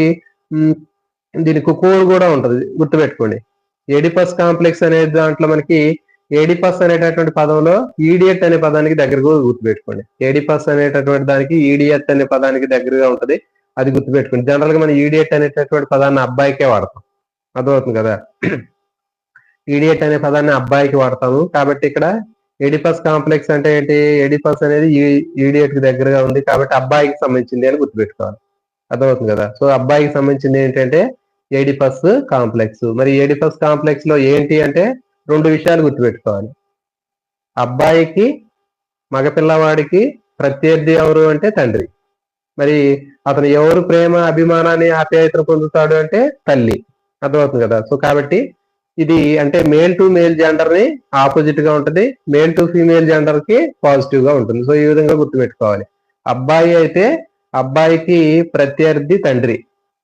కోడ్ కూడా ఉంటది, గుర్తుపెట్టుకోండి. ఎడిపస్ కాంప్లెక్స్ అనే దాంట్లో మనకి ఏడిపస్ అనేటటువంటి పదంలో ఈడియట్ అనే పదానికి దగ్గరగా గుర్తుపెట్టుకోండి. ఏడిపస్ అనేటటువంటి దానికి ఈడియట్ అనే పదానికి దగ్గరగా ఉంటది, అది గుర్తుపెట్టుకోండి. జనరల్ గా మనం ఈడియట్ అనేటటువంటి పదాన్ని అబ్బాయికే వాడతాం. అర్థమవుతుంది కదా. ఈడియట్ అనే పదాన్ని అబ్బాయికి వాడతాము. కాబట్టి ఇక్కడ ఎడిపస్ కాంప్లెక్స్ అంటే ఏంటి? ఎడిపస్ అనేది ఈడియట్ కి దగ్గరగా ఉంది కాబట్టి అబ్బాయికి సంబంధించింది అని గుర్తుపెట్టుకోవాలి. అర్థమవుతుంది కదా. సో అబ్బాయికి సంబంధించింది ఏంటంటే ఎడిపస్ కాంప్లెక్స్. మరి ఎడిపస్ కాంప్లెక్స్ లో ఏంటి అంటే 2 విషయాలు గుర్తుపెట్టుకోవాలి. అబ్బాయికి మగపిల్లవాడికి ప్రత్యర్థి ఎవరు అంటే తండ్రి. మరి అతను ఎవరు ప్రేమ అభిమానాన్ని ఆప్యాయతను పొందుతాడు అంటే తల్లి. అర్థమవుతుంది కదా. సో కాబట్టి ఇది అంటే మేల్ టు మేల్ జెండర్ ని ఆపోజిట్ గా ఉంటది, మేల్ టు ఫీమేల్ జెండర్ కి పాజిటివ్ గా ఉంటుంది. సో ఈ విధంగా గుర్తుపెట్టుకోవాలి. అబ్బాయి అయితే అబ్బాయికి ప్రత్యర్థి తండ్రి.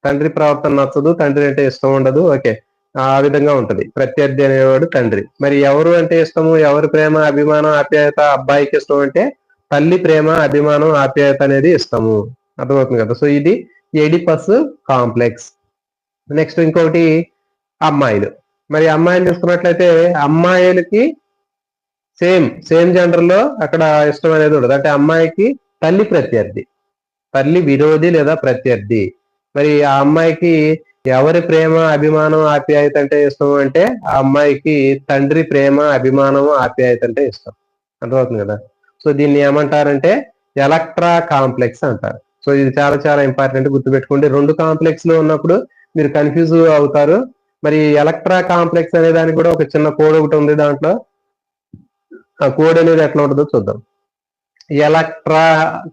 తండ్రి ప్రవర్తన నచ్చదు, తండ్రి అంటే ఇష్టం ఉండదు. ఓకే, ఆ విధంగా ఉంటది. ప్రత్యర్థి అనేవాడు తండ్రి. మరి ఎవరు అంటే ఇష్టము, ఎవరి ప్రేమ అభిమానం ఆప్యాయత అబ్బాయికి ఇష్టం అంటే తల్లి ప్రేమ అభిమానం ఆప్యాయత అనేది ఇష్టము. అర్థమవుతుంది కదా. సో ఇది ఎడిపస్ కాంప్లెక్స్. నెక్స్ట్ ఇంకొకటి అమ్మాయిలు. మరి అమ్మాయిలు చూసుకున్నట్లయితే అమ్మాయిలకి సేమ్ జెండర్ లో అక్కడ ఇష్టం అనేది ఉండదు. అంటే అమ్మాయికి తల్లి ప్రత్యర్థి, తల్లి విరోధి లేదా ప్రత్యర్థి. మరి ఆ అమ్మాయికి ఎవరి ప్రేమ అభిమానం ఆప్యాయత అంటే ఇష్టం అంటే ఆ అమ్మాయికి తండ్రి ప్రేమ అభిమానం ఆప్యాయత అంటే ఇష్టం. అర్థమవుతుంది కదా. సో దీన్ని ఏమంటారంటే ఎలక్ట్రా కాంప్లెక్స్ అంటారు. సో ఇది చాలా చాలా ఇంపార్టెంట్, గుర్తుపెట్టుకోండి. 2 కాంప్లెక్స్ లో ఉన్నప్పుడు మీరు కన్ఫ్యూజ్ అవుతారు. మరి ఎలక్ట్రా కాంప్లెక్స్ అనే దానికి కూడా ఒక చిన్న కోడ్ ఒకటి ఉంది. దాంట్లో ఆ కోడ్ అనేది ఎట్లా ఉంటుందో చూద్దాం. ఎలక్ట్రా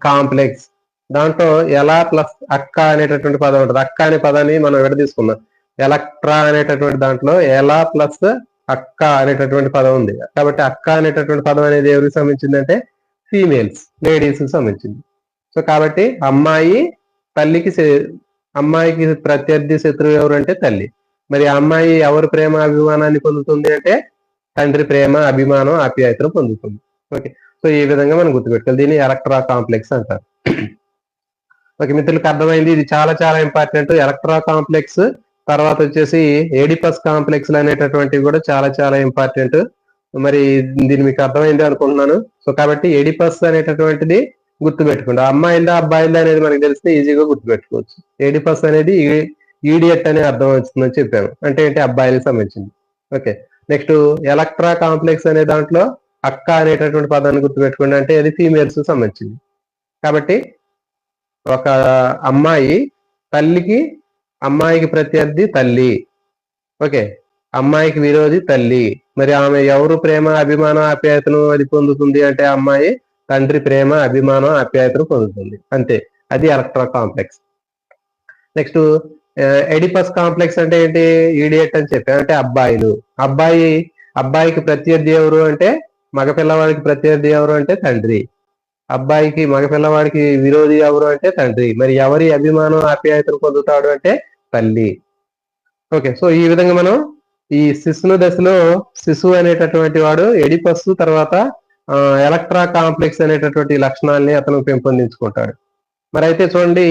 కాంప్లెక్స్ దాంట్లో ఎలా ప్లస్ అక్క అనేటటువంటి పదం ఉంటుంది. అక్క అనే పదాన్ని మనం విడదీసుకుందాం. ఎలక్ట్రా అనేటటువంటి దాంట్లో ఎలా ప్లస్ అక్క అనేటటువంటి పదం ఉంది. కాబట్టి అక్క అనేటటువంటి పదం అనేది ఎవరికి సంబంధించింది అంటే ఫీమేల్స్, లేడీస్ కి సంబంధించింది. సో కాబట్టి అమ్మాయికి ప్రత్యర్థి శత్రువు ఎవరు అంటే తల్లి. మరి ఆ అమ్మాయి ఎవరి ప్రేమ అభిమానాన్ని పొందుతుంది అంటే తండ్రి ప్రేమ అభిమానం ఆప్యాయతను పొందుతుంది. ఓకే, సో ఈ విధంగా మనం గుర్తుపెట్టుకోవాలి. దీన్ని ఎలక్ట్రా కాంప్లెక్స్ అంటారు. ఓకే మిత్రులకు అర్థమైంది. ఇది చాలా చాలా ఇంపార్టెంట్. ఎలక్ట్రా కాంప్లెక్స్ తర్వాత వచ్చేసి ఏడిపస్ కాంప్లెక్స్ అనేటటువంటివి కూడా చాలా చాలా ఇంపార్టెంట్. మరి దీన్ని మీకు అర్థమైంది అనుకుంటున్నాను. సో కాబట్టి ఏడిపస్ అనేటటువంటిది గుర్తుపెట్టుకోండి. అమ్మాయిల్దా అబ్బాయిల్దా అనేది మనకు తెలిస్తే ఈజీగా గుర్తుపెట్టుకోవచ్చు. ఏడిపస్ అనేది ఈడియట్ అనే అర్థం వచ్చిందని చెప్పాను. అంటే ఏంటి? అబ్బాయిలకు సంబంధించింది. ఓకే, నెక్స్ట్ ఎలక్ట్రా కాంప్లెక్స్ అనే దాంట్లో అక్క అనేటటువంటి పదాన్ని గుర్తుపెట్టుకోండి. అంటే అది ఫీమేల్స్ సంబంధించింది. కాబట్టి ఒక అమ్మాయికి ప్రత్యర్థి తల్లి. ఓకే, అమ్మాయికి విరోధి తల్లి. మరి ఆమె ఎవరు ప్రేమ అభిమానం ఆప్యాయతను అది పొందుతుంది అంటే అమ్మాయి తండ్రి ప్రేమ అభిమానం ఆప్యాయతను పొందుతుంది. అంతే, అది ఎలక్ట్రా కాంప్లెక్స్. నెక్స్ట్ ఎడిపస్ కాంప్లెక్స్ అంటే ఏంటి? ఈడియట్ అని చెప్పాను. అంటే అబ్బాయికి ప్రత్యర్థి ఎవరు అంటే మగపిల్లవాడికి ప్రత్యర్థి ఎవరు అంటే తండ్రి. అబ్బాయికి మగపిల్లవాడికి విరోధి ఎవరు అంటే తండ్రి. మరి ఎవరి అభిమానం ఆప్యాయతను పొందుతాడు అంటే తల్లి. ఓకే, సో ఈ విధంగా మనం ఈ శిశువు దశలో శిశువు అనేటటువంటి వాడు ఎడిపస్ తర్వాత ఎలక్ట్రా కాంప్లెక్స్ అనేటటువంటి లక్షణాలని అతను పెంపొందించుకుంటాడు. మరి అయితే చూడండి,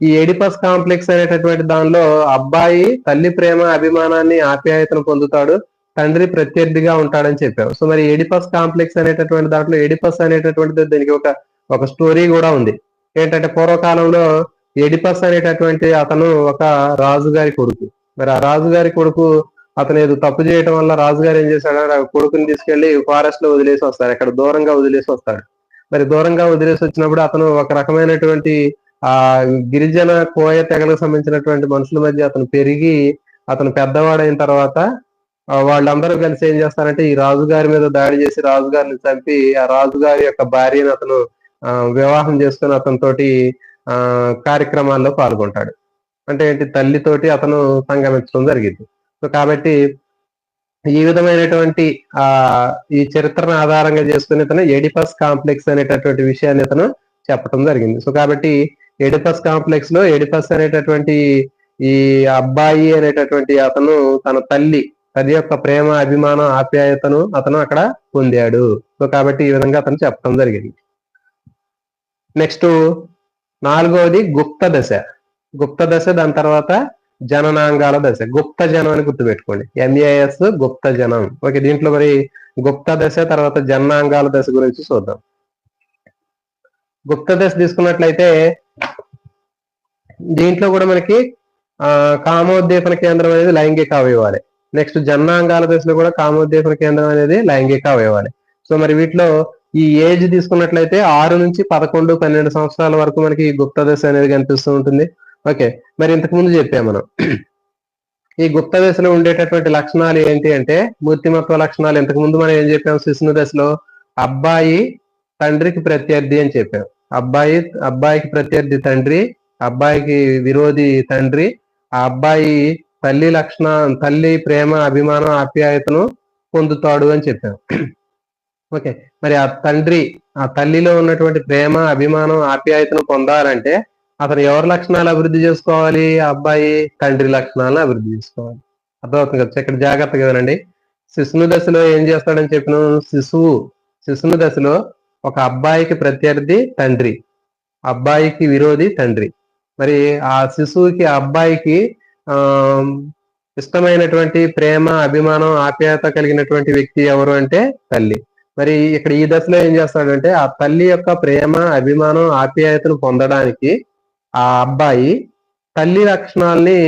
ఈ ఎడిపస్ కాంప్లెక్స్ అనేటటువంటి దానిలో అబ్బాయి తల్లి ప్రేమ అభిమానాన్ని ఆప్యాయతను పొందుతాడు, తండ్రి ప్రత్యర్థిగా ఉంటాడని చెప్పావు. సో మరి ఎడిపస్ కాంప్లెక్స్ అనేటటువంటి దాంట్లో ఎడిపస్ అనేటటువంటిది దానికి ఒక స్టోరీ కూడా ఉంది. ఏంటంటే పూర్వకాలంలో ఎడిపస్ అనేటటువంటి అతను ఒక రాజుగారి కొడుకు. మరి ఆ రాజుగారి కొడుకు అతను ఏదో తప్పు చేయడం వల్ల రాజుగారు ఏం చేశాడంటే ఆ కొడుకుని తీసుకెళ్లి ఫారెస్ట్ లో వదిలేసి వస్తాడు. అక్కడ దూరంగా వదిలేసి వస్తాడు. మరి దూరంగా వదిలేసి వచ్చినప్పుడు అతను ఒక రకమైనటువంటి ఆ గిరిజన కోయ తెగలకు సంబంధించినటువంటి మనుషుల మధ్య అతను పెరిగి అతను పెద్దవాడైన తర్వాత వాళ్ళందరూ కలిసి ఏం చేస్తారంటే ఈ రాజుగారి మీద దాడి చేసి రాజుగారిని చంపి ఆ రాజుగారి యొక్క భార్యను అతను వివాహం చేసుకుని అతనితోటి కార్యక్రమాల్లో పాల్గొంటాడు. అంటే ఏంటి? తల్లితోటి అతను సంగమించడం జరిగింది. సో కాబట్టి ఈ విధమైనటువంటి ఈ చరిత్రను ఆధారంగా చేసుకుని ఇతను ఎడిపస్ కాంప్లెక్స్ అనేటటువంటి విషయాన్ని ఇతను చెప్పడం జరిగింది. సో కాబట్టి ఎడిపస్ కాంప్లెక్స్ లో ఎడిపస్ అనేటటువంటి ఈ అబ్బాయి అనేటటువంటి అతను తన తల్లి యొక్క ప్రేమ అభిమానం ఆప్యాయతను అతను అక్కడ పొందాడు. సో కాబట్టి ఈ విధంగా అతను చెప్పడం జరిగింది. నెక్స్ట్ 4వది గుప్త దశ. గుప్త దశ, దాని తర్వాత జననాంగాల దశ. గుప్త జనం అని గుర్తుపెట్టుకోండి, MAS గుప్త జనం. ఓకే, దీంట్లో మరి గుప్త దశ తర్వాత జననాంగాల దశ గురించి చూద్దాం. గుప్త దశ తీసుకున్నట్లయితే దీంట్లో కూడా మనకి కామోద్దీపన కేంద్రం అనేది లైంగిక అవయవాలే. నెక్స్ట్ జననాంగాల దశలో కూడా కామోద్దీపన కేంద్రం అనేది లైంగిక అవయవాలే. సో మరి వీటిలో ఈ ఏజ్ తీసుకున్నట్లయితే 6 నుంచి 11, 12 సంవత్సరాల వరకు మనకి ఈ గుప్త దశ అనేది కనిపిస్తూ ఉంటుంది. ఓకే, మరి ఇంతకు ముందు చెప్పాం మనం ఈ గుప్త దశలో ఉండేటటువంటి లక్షణాలు ఏంటి అంటే మూర్తిమత్వ లక్షణాలు. ఇంతకు ముందు మనం ఏం చెప్పాం, శిశుని దశలో అబ్బాయి తండ్రికి ప్రత్యర్థి అని చెప్పాం. అబ్బాయికి ప్రత్యర్థి తండ్రి, అబ్బాయికి విరోధి తండ్రి. ఆ అబ్బాయి తల్లి ప్రేమ అభిమానం ఆప్యాయతను పొందుతాడు అని చెప్పాం. ఓకే, మరి ఆ తల్లిలో ఉన్నటువంటి ప్రేమ అభిమానం ఆప్యాయతను పొందాలంటే అతను ఎవరి లక్షణాలు అభివృద్ధి చేసుకోవాలి? ఆ అబ్బాయి తండ్రి లక్షణాలను అభివృద్ధి చేసుకోవాలి. అర్థమవుతుంది కదా? ఇక్కడ జాగ్రత్తగా వినండి. శిశుని దశలో ఏం చేస్తాడని చెప్పిన శిశుని దశలో ఒక అబ్బాయికి ప్రత్యర్థి తండ్రి, అబ్బాయికి విరోధి తండ్రి. మరి ఆ శిశువుకి ఆ అబ్బాయికి ఇష్టమైనటువంటి ప్రేమ అభిమానం ఆప్యాయత కలిగినటువంటి వ్యక్తి ఎవరు అంటే తల్లి. మరి ఇక్కడ ఈ దశలో ఏం చేస్తాడంటే ఆ తల్లి యొక్క ప్రేమ అభిమానం ఆప్యాయతను పొందడానికి ఆ అబ్బాయి తల్లి లక్షణాలని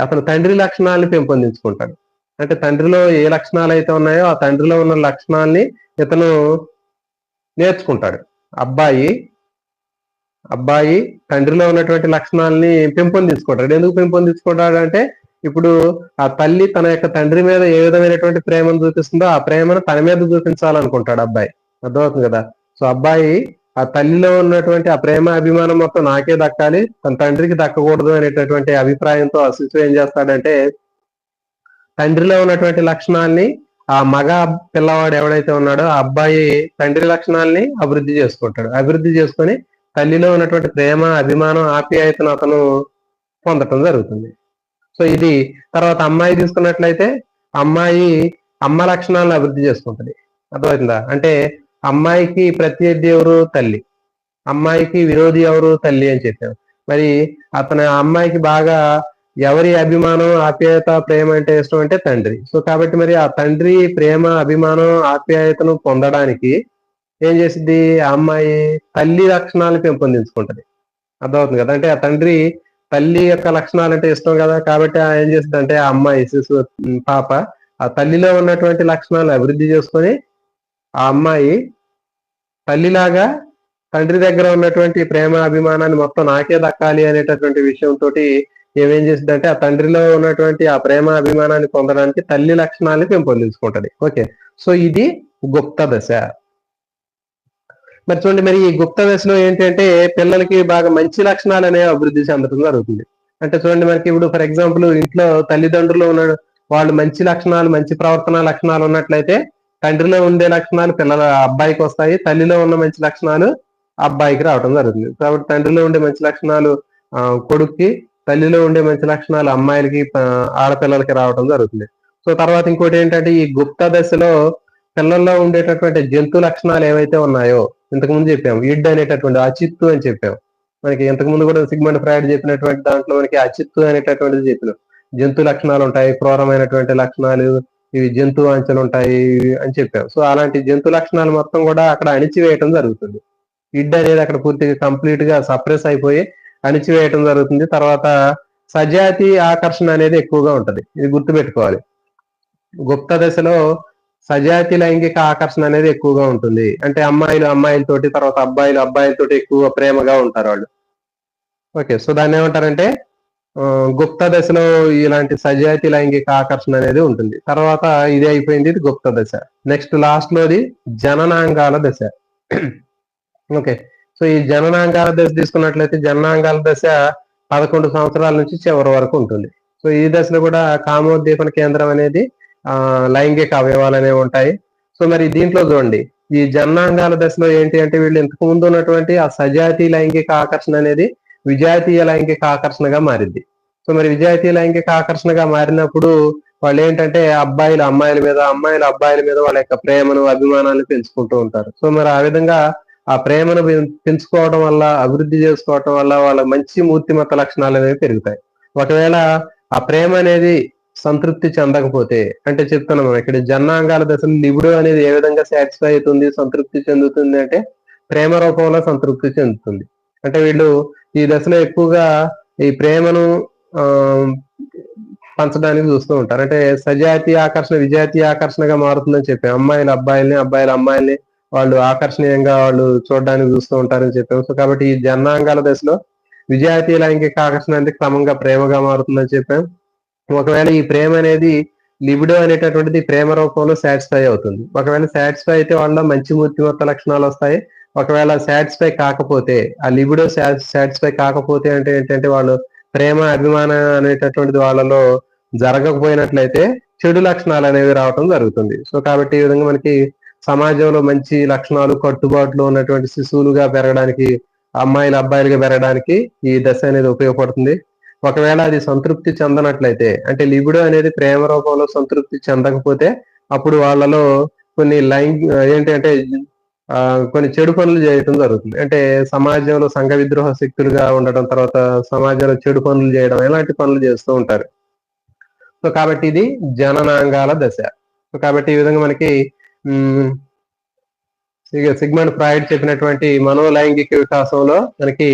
అతను తండ్రి లక్షణాలని పెంపొందించుకుంటాడు. అంటే తండ్రిలో ఏ లక్షణాలు అయితే ఉన్నాయో ఆ తండ్రిలో ఉన్న లక్షణాలని ఇతను నేర్చుకుంటాడు. అబ్బాయి తండ్రిలో ఉన్నటువంటి లక్షణాలని పెంపొందించుకుంటాడు. ఎందుకు పెంపొందించుకుంటాడు అంటే ఇప్పుడు ఆ తల్లి తన యొక్క తండ్రి మీద ఏ విధమైనటువంటి ప్రేమను చూపిస్తుందో ఆ ప్రేమను తన మీద చూపించాలనుకుంటాడు అబ్బాయి. అర్థమవుతుంది కదా? సో అబ్బాయి ఆ తల్లిలో ఉన్నటువంటి ఆ ప్రేమ అభిమానం మొత్తం నాకే దక్కాలి, తన తండ్రికి దక్కకూడదు అనేటటువంటి అభిప్రాయంతో ఆ శిశువు ఏం చేస్తాడంటే తండ్రిలో ఉన్నటువంటి లక్షణాల్ని ఆ మగ పిల్లవాడు ఎవడైతే ఉన్నాడో ఆ అబ్బాయి తండ్రి లక్షణాలని అభివృద్ధి చేసుకుంటాడు. అభివృద్ధి చేసుకొని తల్లిలో ఉన్నటువంటి ప్రేమ అభిమానం ఆప్యాయతను అతను పొందటం జరుగుతుంది. సో ఇది తర్వాత అమ్మాయి తీసుకున్నట్లయితే అమ్మాయి అమ్మ లక్షణాలను అభివృద్ధి చేసుకుంటుంది. అర్థమవుతుందా? అంటే అమ్మాయికి ప్రత్యర్థి ఎవరు? తల్లి. అమ్మాయికి విరోధి ఎవరు? తల్లి అని చెప్పాం. మరి అమ్మాయికి బాగా ఎవరి అభిమానం ఆప్యాయత ప్రేమ అంటే ఇష్టం అంటే తండ్రి. సో కాబట్టి మరి ఆ తండ్రి ప్రేమ అభిమానం ఆప్యాయతను పొందడానికి ఏం చేసిద్ది? ఆ అమ్మాయి తల్లి లక్షణాలను పెంపొందించుకుంటది. అర్థమవుతుంది కదా? అంటే ఆ తల్లి యొక్క లక్షణాలు అంటే ఇష్టం కదా, కాబట్టి ఏం చేస్తుంది అంటే ఆ అమ్మాయి పాప ఆ తల్లిలో ఉన్నటువంటి లక్షణాలను అభివృద్ధి చేసుకొని ఆ అమ్మాయి తల్లిలాగా తండ్రి దగ్గర ఉన్నటువంటి ప్రేమ అభిమానాన్ని మొత్తం నాకే దక్కాలి అనేటటువంటి విషయంతో ఏమేం చేసింది అంటే ఆ తండ్రిలో ఉన్నటువంటి ఆ ప్రేమ అభిమానాన్ని పొందడానికి తల్లి లక్షణాన్ని పెంపొందించుకుంటది. ఓకే, సో ఇది గుప్త దశ. మరి చూడండి, మరి ఈ గుప్త దశలో ఏంటంటే పిల్లలకి బాగా మంచి లక్షణాలు అనేవి అభివృద్ధి చెందడం జరుగుతుంది. అంటే చూడండి, మనకి ఇప్పుడు ఫర్ ఎగ్జాంపుల్ ఇంట్లో తల్లిదండ్రులు ఉన్నాడు, వాళ్ళు మంచి లక్షణాలు మంచి ప్రవర్తన లక్షణాలు ఉన్నట్లయితే తండ్రిలో ఉండే లక్షణాలు అబ్బాయికి వస్తాయి, తల్లిలో ఉన్న మంచి లక్షణాలు అబ్బాయికి రావడం జరుగుతుంది. కాబట్టి తండ్రిలో ఉండే మంచి లక్షణాలు కొడుక్కి, తల్లిలో ఉండే మంచి లక్షణాలు అమ్మాయిలకి ఆడపిల్లలకి రావడం జరుగుతుంది. సో తర్వాత ఇంకోటి ఏంటంటే ఈ గుప్త దశలో పిల్లల్లో ఉండేటటువంటి జంతు లక్షణాలు ఏవైతే ఉన్నాయో ఇంతకుముందు చెప్పాము, ఇడ్ అనేటటువంటి అచిత్తు అని చెప్పాము. మనకి ఇంతకుముందు కూడా సిగ్మండ్ ఫ్రాయిడ్ చెప్పినటువంటి దాంట్లో మనకి అచిత్తు అనేటటువంటిది చెప్పినాం. జంతు లక్షణాలు ఉంటాయి, క్రూరమైనటువంటి లక్షణాలు, ఇవి జంతు వాంఛలు ఉంటాయి అని చెప్పాం. సో అలాంటి జంతు లక్షణాలు మొత్తం కూడా అక్కడ అణిచివేయటం జరుగుతుంది. ఇడ్ అనేది అక్కడ పూర్తిగా కంప్లీట్ గా సప్రెస్ అయిపోయి అణిచివేయటం జరుగుతుంది. తర్వాత సజాతి ఆకర్షణ అనేది ఎక్కువగా ఉంటది, ఇది గుర్తుపెట్టుకోవాలి. గుప్త దశలో సజాతి లైంగిక ఆకర్షణ అనేది ఎక్కువగా ఉంటుంది. అంటే అమ్మాయిలతోటి, తర్వాత అబ్బాయిలతోటి ఎక్కువ ప్రేమగా ఉంటారు వాళ్ళు. ఓకే, సో దాన్ని ఏమంటారంటే గుప్త దశలో ఇలాంటి సజాతి లైంగిక ఆకర్షణ అనేది ఉంటుంది. తర్వాత ఇది అయిపోయింది, ఇది గుప్త దశ. నెక్స్ట్ లాస్ట్ లోది జననాంగాల దశ. ఓకే, సో ఈ జననాంగాల దశ తీసుకున్నట్లయితే జననాంగాల దశ 11 సంవత్సరాల నుంచి చివరి వరకు ఉంటుంది. సో ఈ దశలో కూడా కామోద్దీపన కేంద్రం అనేది లైంగిక అవయవాలు అనేవి ఉంటాయి. సో మరి దీంట్లో చూడండి, ఈ జననాంగాల దశలో ఏంటి అంటే వీళ్ళు ఇంతకు ముందు ఉన్నటువంటి ఆ సజాతి లైంగిక ఆకర్షణ అనేది విజాతీయ లైంగిక ఆకర్షణగా మారింది. సో మరి విజాతీయ లైంగిక ఆకర్షణగా మారినప్పుడు వాళ్ళు ఏంటంటే అబ్బాయిలు అమ్మాయిల మీద, అమ్మాయిలు అబ్బాయిల మీద వాళ్ళ యొక్క ప్రేమను అభిమానాన్ని పెంచుకుంటూ ఉంటారు. సో మరి ఆ విధంగా ఆ ప్రేమను పెంచుకోవడం వల్ల, అభివృద్ధి చేసుకోవడం వల్ల వాళ్ళ మంచి మూర్తిమత్త లక్షణాలు అనేవి పెరుగుతాయి. ఒకవేళ ఆ ప్రేమ అనేది సంతృప్తి చెందకపోతే, అంటే చెప్తున్నాం ఇక్కడ జననాంగాల దశలో లిబిడో అనేది ఏ విధంగా సాటిస్ఫై అవుతుంది, సంతృప్తి చెందుతుంది అంటే ప్రేమ రూపంలో సంతృప్తి చెందుతుంది. అంటే వీళ్ళు ఈ దశలో ఎక్కువగా ఈ ప్రేమను ఆ పంచడానికి చూస్తూ ఉంటారు. అంటే సజాతీయ ఆకర్షణ విజాతీయ ఆకర్షణగా మారుతుందని చెప్పాం. అమ్మాయిలు అబ్బాయిల్ని, అబ్బాయిలు అమ్మాయిల్ని వాళ్ళు ఆకర్షణీయంగా వాళ్ళు చూడడానికి చూస్తూ ఉంటారని చెప్పాము. సో కాబట్టి ఈ జననాంగాల దశలో విజాతీయ లైంగిక ఆకర్షణ అనేది క్రమంగా ప్రేమగా మారుతుందని చెప్పాం. ఒకవేళ ఈ ప్రేమ అనేది లిబిడో అనేటటువంటిది ప్రేమ రూపంలో సాటిస్ఫై అవుతుంది. ఒకవేళ సాటిస్ఫై అయితే వాళ్ళ మంచి మూర్తిమత్త లక్షణాలు వస్తాయి. ఒకవేళ సాటిస్ఫై కాకపోతే, ఆ లిబిడో సాటిస్ఫై కాకపోతే అంటే ఏంటంటే వాళ్ళు ప్రేమ అభిమానం అనేటటువంటిది వాళ్ళలో జరగకపోయినట్లయితే చెడు లక్షణాలు అనేవి రావటం జరుగుతుంది. సో కాబట్టి ఈ విధంగా మనకి సమాజంలో మంచి లక్షణాలు, కట్టుబాట్లు ఉన్నటువంటి శిశువులుగా పెరగడానికి, అమ్మాయిలు అబ్బాయిలుగా పెరగడానికి ఈ దశ అనేది ఉపయోగపడుతుంది. ఒకవేళ అది సంతృప్తి చెందనట్లయితే, అంటే లిబిడో అనేది ప్రేమ రూపంలో సంతృప్తి చెందకపోతే అప్పుడు వాళ్ళలో కొన్ని ఏంటంటే కొన్ని చెడు పనులు చేయటం జరుగుతుంది. అంటే సమాజంలో సంఘ విద్రోహ శక్తులుగా ఉండటం, తర్వాత సమాజంలో చెడు పనులు చేయడం, ఇలాంటి పనులు చేస్తూ ఉంటారు. సో కాబట్టి ఇది జననాంగాల దశ. సో కాబట్టి ఈ విధంగా మనకి సిగ్మండ్ ఫ్రాయిడ్ చెప్పినటువంటి మనోలైంగిక వికాసంలో మనకి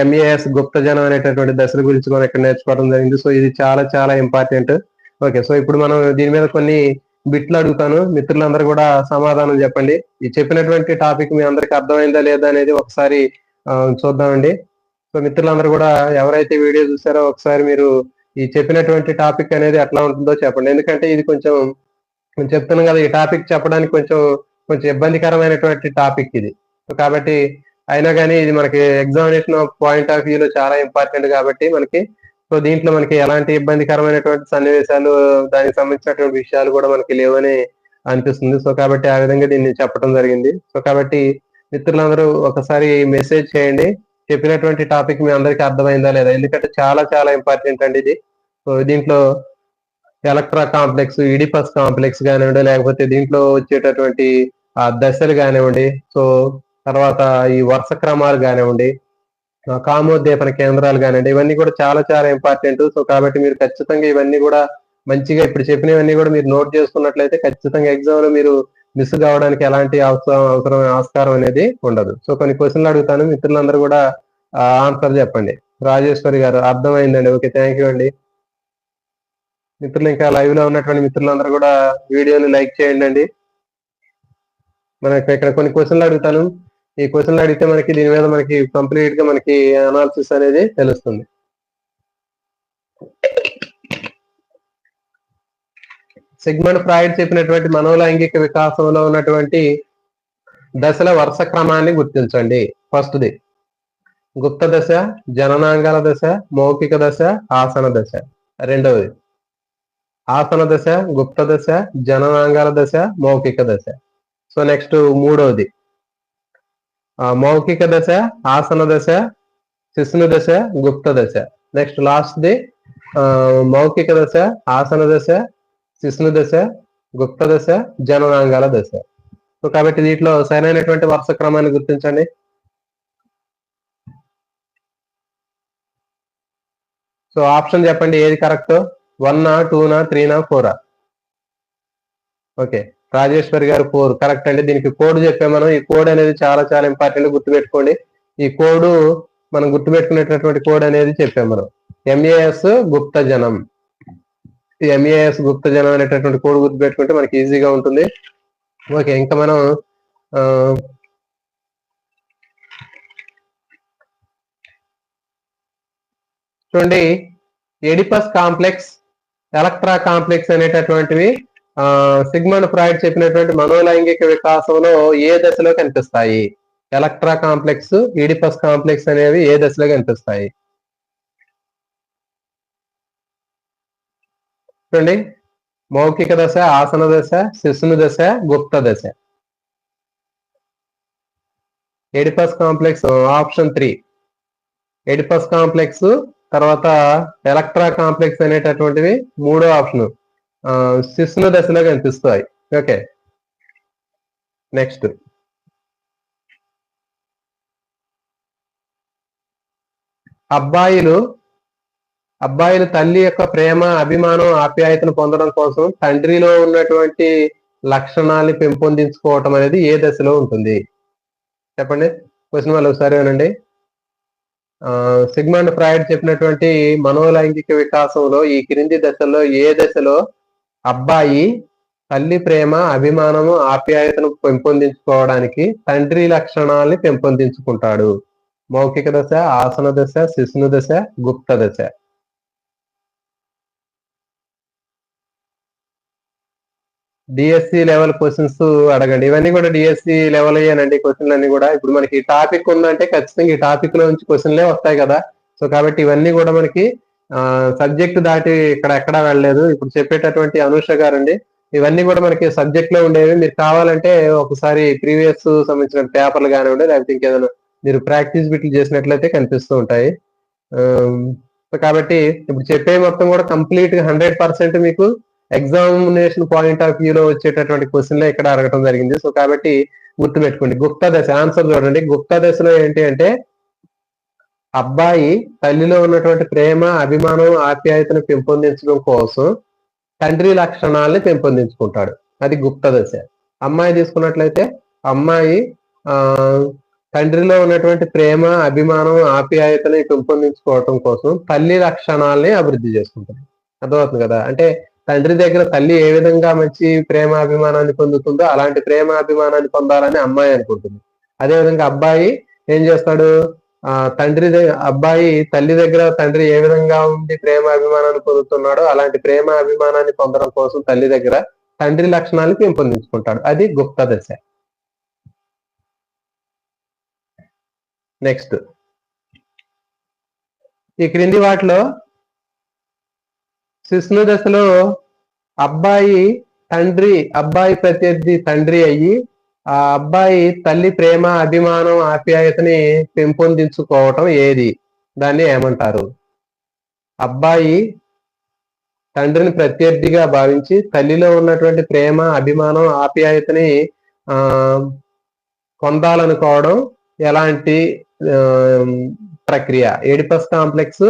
ఎంఏఎస్ గుప్తజనం అనేటటువంటి దశల గురించి మనం ఇక్కడ నేర్చుకోవడం జరిగింది. సో ఇది చాలా చాలా ఇంపార్టెంట్. ఓకే, సో ఇప్పుడు మనం దీని మీద కొన్ని బిట్లు అడుగుతాను, మిత్రులందరూ కూడా సమాధానం చెప్పండి. ఈ చెప్పినటువంటి టాపిక్ మీ అందరికి అర్థమైందా లేదా అనేది ఒకసారి చూద్దామండి. సో మిత్రులందరూ కూడా ఎవరైతే వీడియో చూసారో ఒకసారి మీరు ఈ చెప్పినటువంటి టాపిక్ అనేది ఎట్లా ఉంటుందో చెప్పండి. ఎందుకంటే ఇది కొంచెం చెప్తున్నాం కదా, ఈ టాపిక్ చెప్పడానికి కొంచెం ఇబ్బందికరమైనటువంటి టాపిక్ ఇది. సో కాబట్టి అయినా కానీ ఇది మనకి ఎగ్జామినేషన్ పాయింట్ ఆఫ్ వ్యూలో చాలా ఇంపార్టెంట్ కాబట్టి మనకి, సో దీంట్లో మనకి ఎలాంటి ఇబ్బందికరమైనటువంటి సన్నివేశాలు, దానికి సంబంధించినటువంటి విషయాలు కూడా మనకి లేవని అనిపిస్తుంది. సో కాబట్టి ఆ విధంగా దీన్ని చెప్పడం జరిగింది. సో కాబట్టి మిత్రులందరూ ఒకసారి మెసేజ్ చేయండి, చెప్పినటువంటి టాపిక్ మీ అందరికీ అర్థమైందా లేదా, ఎందుకంటే చాలా చాలా ఇంపార్టెంట్ అండి ఇది. సో దీంట్లో ఎలక్ట్రా కాంప్లెక్స్, ఇడిపస్ కాంప్లెక్స్ కానివ్వండి, లేకపోతే దీంట్లో వచ్చేటటువంటి దశలు కానివ్వండి, సో తర్వాత ఈ వరుస క్రమాలు కానివ్వండి, కామోద్దీపన కేంద్రాలు కానివ్వండి, ఇవన్నీ కూడా చాలా చాలా ఇంపార్టెంట్. సో కాబట్టి మీరు ఖచ్చితంగా ఇవన్నీ కూడా మంచిగా ఇప్పుడు చెప్పినవన్నీ కూడా మీరు నోట్ చేసుకున్నట్లయితే ఖచ్చితంగా ఎగ్జామ్ లో మీరు మిస్ కావడానికి ఎలాంటి ఆస్కారం అనేది ఉండదు. సో కొన్ని క్వశ్చన్లు అడుగుతాను, మిత్రులందరూ కూడా ఆన్సర్ చెప్పండి. రాజేశ్వరి గారు అర్థమైందండి, ఓకే, థ్యాంక్ యూ అండి. మిత్రులు ఇంకా లైవ్ లో ఉన్నటువంటి మిత్రులందరూ కూడా వీడియోని లైక్ చేయండి అండి. మనకి ఇక్కడ కొన్ని క్వశ్చన్లు అడుగుతాను, ఈ క్వశ్చన్లు అడిగితే మనకి దీని మీద మనకి కంప్లీట్ గా మనకి అనాలిసిస్ అనేది తెలుస్తుంది. సిగ్మండ్ ఫ్రాయిడ్ చెప్పినటువంటి మనోలైంగిక వికాసంలో ఉన్నటువంటి దశల వరుస క్రమాన్ని గుర్తించండి. ఫస్ట్ది గుప్త దశ, జననాంగాల దశ, మౌఖిక దశ, ఆసన దశ. రెండవది ఆసన దశ, గుప్త దశ, జననాంగాల దశ, మౌఖిక దశ. సో నెక్స్ట్ మూడవది మౌఖిక దశ, ఆసన దశ, శిశుని దశ, గుప్త దశ. నెక్స్ట్ లాస్ట్ ది మౌఖిక దశ, ఆసన దశ, శిశుని దశ, గుప్త దశ, జననాంగాల దశ. సో కాబట్టి దీంట్లో సరైనటువంటి వరుస క్రమాన్ని గుర్తించండి. సో ఆప్షన్ చెప్పండి, ఏది కరెక్ట్? 1, 2, 3, 4? ఓకే, రాజేశ్వరి గారు 4 కరెక్ట్ అండి. దీనికి కోడ్ చెప్పాము మనం. ఈ కోడ్ అనేది చాలా చాలా ఇంపార్టెంట్, గుర్తుపెట్టుకోండి. ఈ కోడ్ మనం గుర్తుపెట్టుకునేటటువంటి కోడ్ అనేది చెప్పాము మనం, ఎంఏఎస్ గుప్తజనం. ఈ ఎంఏఎస్ గుప్తజనం అనేటటువంటి కోడ్ గుర్తుపెట్టుకుంటే మనకి ఈజీగా ఉంటుంది. ఓకే, ఇంకా మనం చూడండి, ఎడిపస్ కాంప్లెక్స్, ఎలక్ట్రా కాంప్లెక్స్ అనేటటువంటివి సిగ్మండ్ ఫ్రాయిడ్ చెప్పినటువంటి మనోలైంగిక వికాసంలో ఏ దశలో కనిపిస్తాయి? ఎలక్ట్రా కాంప్లెక్స్, ఈడిపస్ కాంప్లెక్స్ అనేవి ఏ దశలో కనిపిస్తాయి? చూడండి, మౌఖిక దశ, ఆసన దశ, శిశుని దశ, గుప్త దశ. Oedipus complex option 3. Oedipus complex తర్వాత ఎలక్ట్రా కాంప్లెక్స్ అనేటటువంటివి మూడో ఆప్షన్ శిశుని దశలో కనిపిస్తాయి. ఓకే, నెక్స్ట్ అబ్బాయిలు తల్లి యొక్క ప్రేమ, అభిమానం, ఆప్యాయతను పొందడం కోసం తండ్రిలో ఉన్నటువంటి లక్షణాన్ని పెంపొందించుకోవటం అనేది ఏ దశలో ఉంటుంది? చెప్పండి. క్వశ్చన్ వాళ్ళు ఒకసారి వినండి. సిగ్మండ్ ఫ్రాయిడ్ చెప్పినటువంటి మనోలైంగిక వికాసంలో ఈ క్రింది దశల్లో ఏ దశలో అబ్బాయి తల్లి ప్రేమ, అభిమానము, ఆప్యాయతను పెంపొందించుకోవడానికి తండ్రి లక్షణాలని పెంపొందించుకుంటాడు? మౌఖిక దశ, ఆసన దశ, శిశుని దశ, గుప్త దశ. డిఎస్సి లెవెల్ క్వశ్చన్స్ అడగండి. ఇవన్నీ కూడా డిఎస్సి లెవెల్ అయ్యానండి క్వశ్చన్లు అన్ని కూడా. ఇప్పుడు మనకి ఈ టాపిక్ ఉందంటే ఖచ్చితంగా ఈ టాపిక్ లో నుంచి క్వశ్చన్లే వస్తాయి కదా. సో కాబట్టి ఇవన్నీ కూడా మనకి సబ్జెక్ట్ దాటి ఇక్కడ ఎక్కడా వెళ్ళలేదు. ఇప్పుడు చెప్పేటటువంటి అనూష గారండి, ఇవన్నీ కూడా మనకి సబ్జెక్ట్ లో ఉండేవి. మీరు కావాలంటే ఒకసారి ప్రీవియస్ సంబంధించిన పేపర్లు కానివ్వండి, లేకపోతే ఇంకేదైనా మీరు ప్రాక్టీస్ బిట్లు చేసినట్లయితే కనిపిస్తూ ఉంటాయి. కాబట్టి ఇప్పుడు చెప్పే మొత్తం కూడా కంప్లీట్ గా 100% మీకు ఎగ్జామినేషన్ పాయింట్ ఆఫ్ వ్యూలో వచ్చేటటువంటి క్వశ్చన్లే ఇక్కడ అడగటం జరిగింది. సో కాబట్టి గుర్తుపెట్టుకోండి. గుప్త దశ ఆన్సర్ చూడండి. గుప్త దశలో ఏంటి అంటే అబ్బాయి తల్లిలో ఉన్నటువంటి ప్రేమ, అభిమానం, ఆప్యాయతను పెంపొందించడం కోసం తండ్రి లక్షణాలని పెంపొందించుకుంటాడు. అది గుప్త దశ. అమ్మాయి తీసుకున్నట్లయితే అమ్మాయి ఆ తండ్రిలో ఉన్నటువంటి ప్రేమ, అభిమానం, ఆప్యాయతని పెంపొందించుకోవటం కోసం తల్లి లక్షణాలని అభివృద్ధి చేసుకుంటుంది. అర్థమవుతుంది కదా. అంటే తండ్రి దగ్గర తల్లి ఏ విధంగా మంచి ప్రేమ, అభిమానాన్ని పొందుతుందో అలాంటి ప్రేమ, అభిమానాన్ని పొందాలని అమ్మాయి అనుకుంటుంది. అదేవిధంగా అబ్బాయి ఏం చేస్తాడు? అబ్బాయి తల్లి దగ్గర తండ్రి ఏ విధంగా ఉండి ప్రేమ, అభిమానాన్ని పొందుతున్నాడో అలాంటి ప్రేమ, అభిమానాన్ని పొందడం కోసం తల్లి దగ్గర తండ్రి లక్షణాన్ని పెంపొందించుకుంటాడు. అది గుప్త దశ. నెక్స్ట్ ఈ క్రింది వాటిలో శిశుని దశలో అబ్బాయి ప్రత్యర్థి తండ్రి అయ్యి ఆ అబ్బాయి తల్లి ప్రేమ, అభిమానం, ఆప్యాయతని పెంపొందించుకోవటం ఏది? దాన్ని ఏమంటారు? అబ్బాయి తండ్రిని ప్రత్యర్థిగా భావించి తల్లిలో ఉన్నటువంటి ప్రేమ, అభిమానం, ఆప్యాయతని పొందాలనుకోవడం ఎలాంటి ప్రక్రియ? Oedipus complex,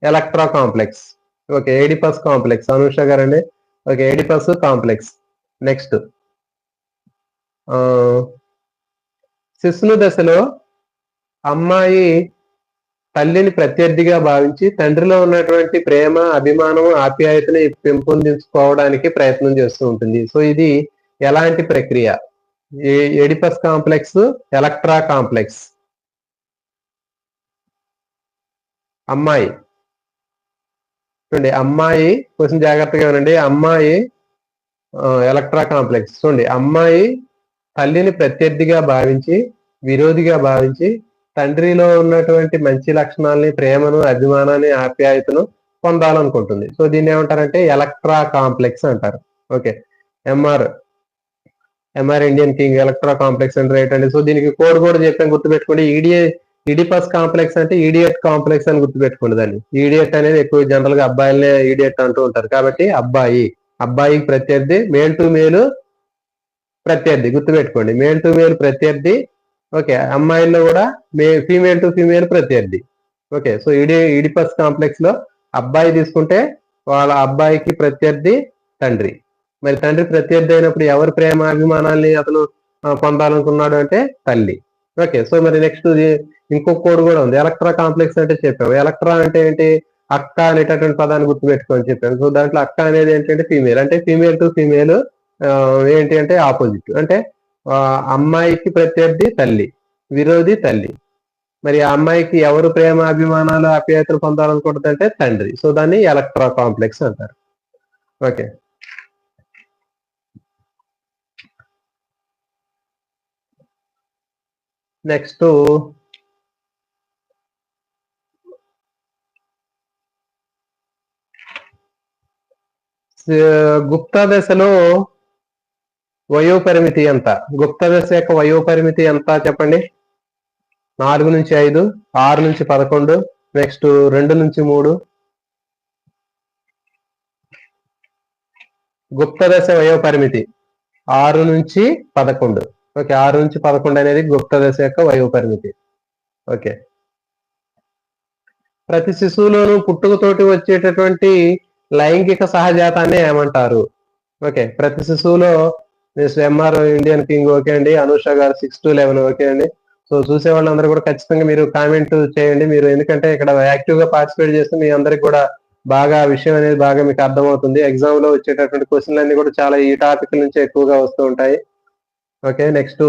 Electra complex. Okay, Oedipus complex Anusha గారండి. Okay, Oedipus complex. నెక్స్ట్ శిశుని దశలో అమ్మాయి తల్లిని ప్రత్యర్థిగా భావించి తండ్రిలో ఉన్నటువంటి ప్రేమ, అభిమానం, ఆప్యాయతని పెంపొందించుకోవడానికి ప్రయత్నం చేస్తూ ఉంటుంది. సో ఇది ఎలాంటి ప్రక్రియ? Oedipus complex, Electra complex. అమ్మాయి చూడండి, అమ్మాయి కొంచెం జాగ్రత్తగా వినండి. అమ్మాయి ఎలక్ట్రా కాంప్లెక్స్. చూడండి, అమ్మాయి తల్లిని ప్రత్యర్థిగా భావించి, విరోధిగా భావించి తండ్రిలో ఉన్నటువంటి మంచి లక్షణాలని, ప్రేమను, అభిమానాన్ని, ఆప్యాయతను పొందాలనుకుంటుంది. సో దీన్ని ఏమంటారంటే ఎలక్ట్రా కాంప్లెక్స్ అంటారు. Okay, MR Indian king Electra complex అంటే ఏంటండి? సో దీనికి కోడ్ కూడా చెప్పాను, గుర్తుపెట్టుకోండి. ఈడిపస్ కాంప్లెక్స్ అంటే ఈడియట్ కాంప్లెక్స్ అని గుర్తుపెట్టుకోండి. దాన్ని ఈడియట్ అనేది ఎక్కువ జనరల్ గా అబ్బాయిలనే ఈడియట్ అంటూ ఉంటారు. కాబట్టి అబ్బాయికి ప్రత్యర్థి, మేల్ టు మేలు ప్రత్యర్థి, గుర్తుపెట్టుకోండి. మేల్ టు మేల్ ప్రత్యర్థి. ఓకే, అమ్మాయిల్లో కూడా ఫీమేల్ టు ఫీమేల్ ప్రత్యర్థి. ఓకే, సో ఈడిపస్ కాంప్లెక్స్ లో అబ్బాయి తీసుకుంటే వాళ్ళ అబ్బాయికి ప్రత్యర్థి తండ్రి. మరి తండ్రి ప్రత్యర్థి అయినప్పుడు ఎవరి ప్రేమ, అభిమానాల్ని అతను పొందాలనుకున్నాడు అంటే తల్లి. ఓకే, సో మరి నెక్స్ట్ ఇంకొక కోడ్ కూడా ఉంది. ఎలక్ట్రా కాంప్లెక్స్ అంటే చెప్పాము. ఎలక్ట్రా అంటే ఏంటి? అక్క అనేటటువంటి పదాన్ని గుర్తుపెట్టుకోని చెప్పాను. సో దాంట్లో అక్క అనేది ఏంటంటే ఫీమేల్. అంటే ఫీమేల్ టు ఫీమేల్ ఏంటి అంటే ఆపోజిట్. అంటే అమ్మాయికి ప్రత్యర్థి తల్లి, విరోధి తల్లి. మరి ఆ అమ్మాయికి ఎవరు ప్రేమ, అభిమానాలు, ఆప్యాయతలు పొందాలనుకుంటుంది అంటే తండ్రి. సో దాన్ని ఎలక్ట్రా కాంప్లెక్స్ అంటారు. ఓకే, నెక్స్ట్ గుప్త దశలో వయోపరిమితి ఎంత? గుప్త దశ యొక్క వయోపరిమితి ఎంత చెప్పండి? 4 నుంచి 5, 6 నుంచి 11, నెక్స్ట్ 2 నుంచి 3. గుప్త దశ వయోపరిమితి 6 నుంచి 11. ఓకే, 6 నుంచి 11 అనేది గుప్త దశ యొక్క వయోపరిమితి. ఓకే, ప్రతి శిశువులోనూ పుట్టుకతోటి వచ్చేటటువంటి లైంగిక సహజాతాన్ని ఏమంటారు? ఓకే, ప్రతి శిశువులో miss MR Indian king okay అండి, అనూష గారు 6 to 11 ఓకే అండి. సో చూసే వాళ్ళందరూ కూడా ఖచ్చితంగా మీరు కామెంట్ చేయండి. మీరు ఎందుకంటే ఇక్కడ యాక్టివ్ గా పార్టిసిపేట్ చేస్తే మీ అందరికి కూడా బాగా విషయం అనేది బాగా మీకు అర్థమవుతుంది. ఎగ్జామ్ లో వచ్చేటటువంటి క్వశ్చన్లు అన్ని కూడా చాలా ఈ టాపిక్ నుంచి ఎక్కువగా వస్తూ ఉంటాయి. ఓకే, నెక్స్ట్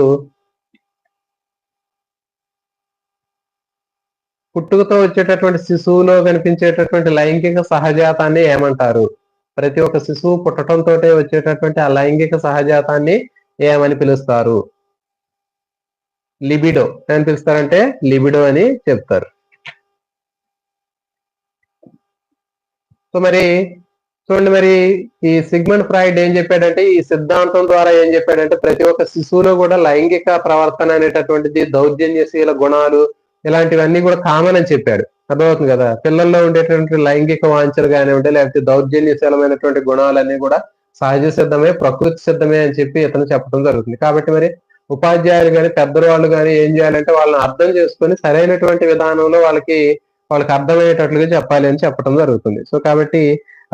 పుట్టుకతో వచ్చేటటువంటి శిశువులో కనిపించేటటువంటి లైంగిక సహజాతాన్ని ఏమంటారు? ప్రతి ఒక్క శిశువు పుట్టడంతో వచ్చేటటువంటి ఆ లైంగిక సహజాతాన్ని ఏమని పిలుస్తారు? లిబిడో అని పిలుస్తారంటే లిబిడో అని చెప్తారు. సో మరి చూడండి, మరి ఈ సిగ్మండ్ ఫ్రాయిడ్ ఏం చెప్పాడంటే, ఈ సిద్ధాంతం ద్వారా ఏం చెప్పాడంటే, ప్రతి ఒక్క శిశువులో కూడా లైంగిక ప్రవర్తన అనేటటువంటిది, దౌర్జన్యశీల గుణాలు ఇలాంటివన్నీ కూడా కామన్ అని చెప్పాడు. అర్థమవుతుంది కదా? పిల్లల్లో ఉండేటువంటి లైంగిక వాంఛలు కానివ్వండి, లేకపోతే దౌర్జన్యశీలమైనటువంటి గుణాలన్నీ కూడా సహజ సిద్ధమే, ప్రకృతి సిద్ధమే అని చెప్పి ఇతను చెప్పడం జరుగుతుంది. కాబట్టి మరి ఉపాధ్యాయులు కానీ పెద్దవాళ్ళు కానీ ఏం చేయాలంటే, వాళ్ళని అర్థం చేసుకొని సరైనటువంటి విధానంలో వాళ్ళకి అర్థమయ్యేటట్లుగా చెప్పాలి అని చెప్పడం జరుగుతుంది. సో కాబట్టి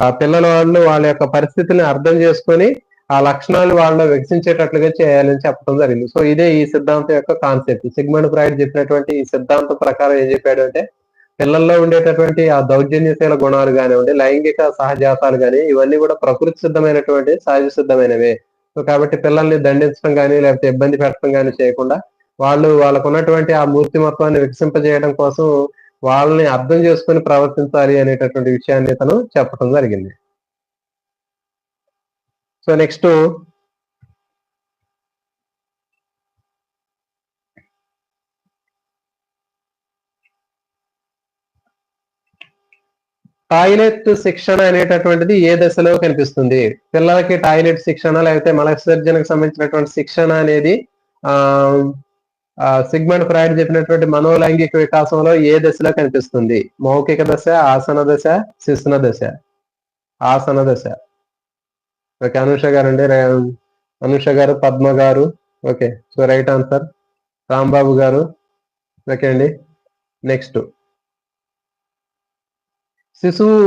ఆ పిల్లల వాళ్ళు వాళ్ళ యొక్క పరిస్థితిని అర్థం చేసుకొని ఆ లక్షణాలు వాళ్ళలో వికసించేటట్లుగా చేయాలని చెప్పడం జరిగింది. సో ఇదే ఈ సిద్ధాంతం యొక్క కాన్సెప్ట్. సిగ్మండ్ ఫ్రాయిడ్ చెప్పినటువంటి ఈ సిద్ధాంతం ప్రకారం ఏం చెప్పాడు అంటే, పిల్లల్లో ఉండేటటువంటి ఆ దౌర్జన్యశీల గుణాలు కానివ్వండి, లైంగిక సహజాతాలు కానీ ఇవన్నీ కూడా ప్రకృతి సిద్ధమైనటువంటి సహజ సిద్ధమైనవే. సో కాబట్టి పిల్లల్ని దండించడం కానీ లేకపోతే ఇబ్బంది పెట్టడం కానీ చేయకుండా వాళ్ళకు ఉన్నటువంటి ఆ మూర్తిమత్వాన్ని వికసింపజేయడం కోసం వాళ్ళని అర్థం చేసుకొని ప్రవర్తించాలి అనేటటువంటి విషయాన్ని తను చెప్పడం జరిగింది. సో నెక్స్ట్ టాయిలెట్ శిక్షణ అనేటటువంటిది ఏ దశలో కనిపిస్తుంది? పిల్లలకి టాయిలెట్ శిక్షణ లేకపోతే మల విసర్జనకు సంబంధించినటువంటి శిక్షణ అనేది సిగ్మండ్ ఫ్రాయిడ్ చెప్పినటువంటి మనోలైంగిక వికాసంలో ఏ దశలో కనిపిస్తుంది? మౌఖిక దశ, ఆసన దశ, శిశ్న దశ? ఆసన దశ. ఓకే, అనూష గారు అండి, అనూష గారు, పద్మ గారు. Okay, so right answer. Rambabu గారు. ఓకే అండి, నెక్స్ట్ శిశువు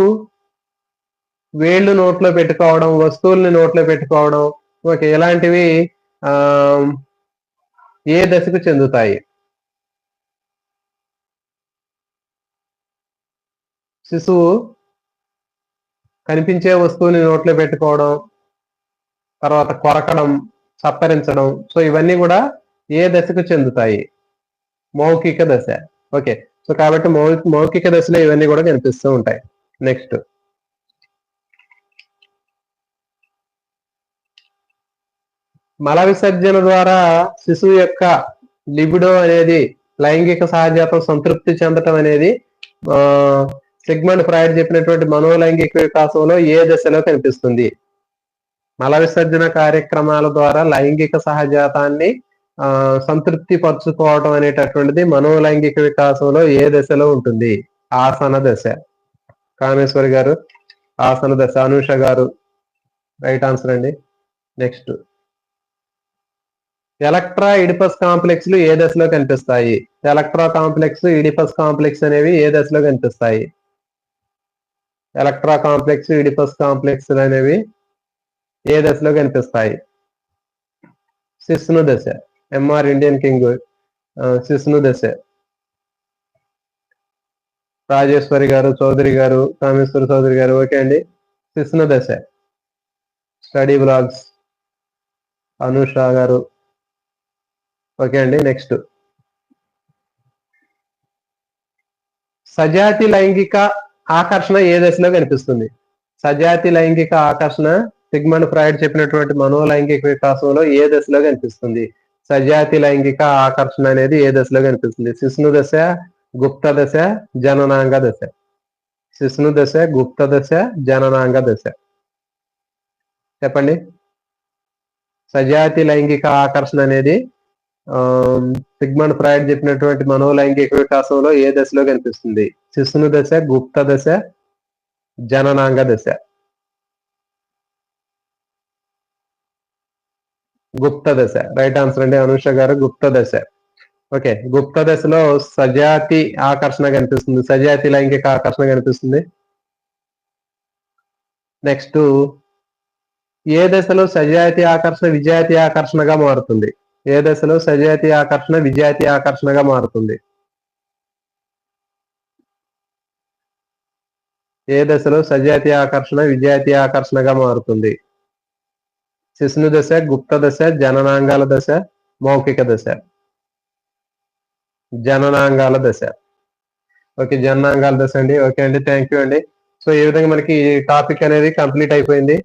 వేళ్ళు నోట్లో పెట్టుకోవడం, వస్తువుల్ని నోట్లో పెట్టుకోవడం, ఓకే, ఇలాంటివి ఏ దశకు చెందుతాయి? శిశువు కనిపించే వస్తువుని నోట్లో పెట్టుకోవడం, తర్వాత కొరకడం, చప్పరించడం, సో ఇవన్నీ కూడా ఏ దశకు చెందుతాయి? మౌఖిక దశ. ఓకే, సో కాబట్టి మౌఖిక దశలో ఇవన్నీ కూడా కనిపిస్తూ ఉంటాయి. నెక్స్ట్ మల విసర్జన ద్వారా శిశువు యొక్క లిబిడో అనేది, లైంగిక సహజాతం సంతృప్తి చెందటం అనేది సిగ్మండ్ ఫ్రాయిడ్ చెప్పినటువంటి మనోలైంగిక వికాసంలో ఏ దశలో కనిపిస్తుంది? మల విసర్జన కార్యక్రమాల ద్వారా లైంగిక సహజాతాన్ని సంతృప్తి పరచుకోవడం అనేటటువంటిది మనోలైంగిక వికాసంలో ఏ దశలో ఉంటుంది? ఆసన దశ. కామేశ్వరి గారు ఆసన దశ. అనూష గారు రైట్ ఆన్సర్ అండి. నెక్స్ట్ ఎలక్ట్రా ఇడిపస్ కాంప్లెక్స్లు ఏ దశలో కనిపిస్తాయి? ఎలక్ట్రా కాంప్లెక్స్, ఇడిపస్ కాంప్లెక్స్ అనేవి ఏ దశలో కనిపిస్తాయి? ఎలక్ట్రా కాంప్లెక్స్, ఇడిపస్ కాంప్లెక్స్ అనేవి ఏ దశలో కనిపిస్తాయి? శిశ్ను దశ. ఎంఆర్ ఇండియన్ కింగ్ శిశ్ను దశ. రాజేశ్వరి గారు, చౌదరి గారు, కామేశ్వరి చౌదరి గారు. ఓకే అండి, శిశ్ను దశ. స్టడీ బ్లాగ్స్ అనూష గారు. ఓకే అండి, నెక్స్ట్ సజాతి లైంగిక ఆకర్షణ ఏ దశలో కనిపిస్తుంది? సజాతి లైంగిక ఆకర్షణ సిగ్మండ్ ఫ్రాయిడ్ చెప్పినటువంటి మనోలైంగిక వికాసంలో ఏ దశలో కనిపిస్తుంది? సజాతి లైంగిక ఆకర్షణ అనేది ఏ దశలో కనిపిస్తుంది? శిశ్ను దశ, గుప్త దశ, జననాంగ దశ. శిశ్ను దశ, గుప్త దశ, జననాంగ దశ. చెప్పండి. సజాతి లైంగిక ఆకర్షణ అనేది సిగ్మండ్ ఫ్రాయిడ్ చెప్పినటువంటి మనోలైంగిక వికాసంలో ఏ దశలో కనిపిస్తుంది? శిశుని దశ, గుప్త దశ, జననాంగ దశ. గుప్త దశ రైట్ ఆన్సర్ అండి అనుష గారు, గుప్త దశ. ఓకే, గుప్త దశలో సజాతి ఆకర్షణ కనిపిస్తుంది, సజాతి లైంగిక ఆకర్షణ కనిపిస్తుంది. నెక్స్ట్, ఏ దశలో సజాతి ఆకర్షణ విజాతి ఆకర్షణగా మారుతుంది? ఏ దశలో సజాతి ఆకర్షణ విజాతి ఆకర్షణగా మారుతుంది? ఏ దశలో సజాతి ఆకర్షణ విజాతి ఆకర్షణగా మారుతుంది? శిశుని దశ, గుప్త దశ, జననాంగాల దశ, మౌఖిక దశ. జననాంగాల దశ. ఓకే, జననాంగాల దశ అండి. ఓకే అండి, థ్యాంక్ యూ అండి. సో ఈ విధంగా మనకి టాపిక్ అనేది కంప్లీట్ అయిపోయింది.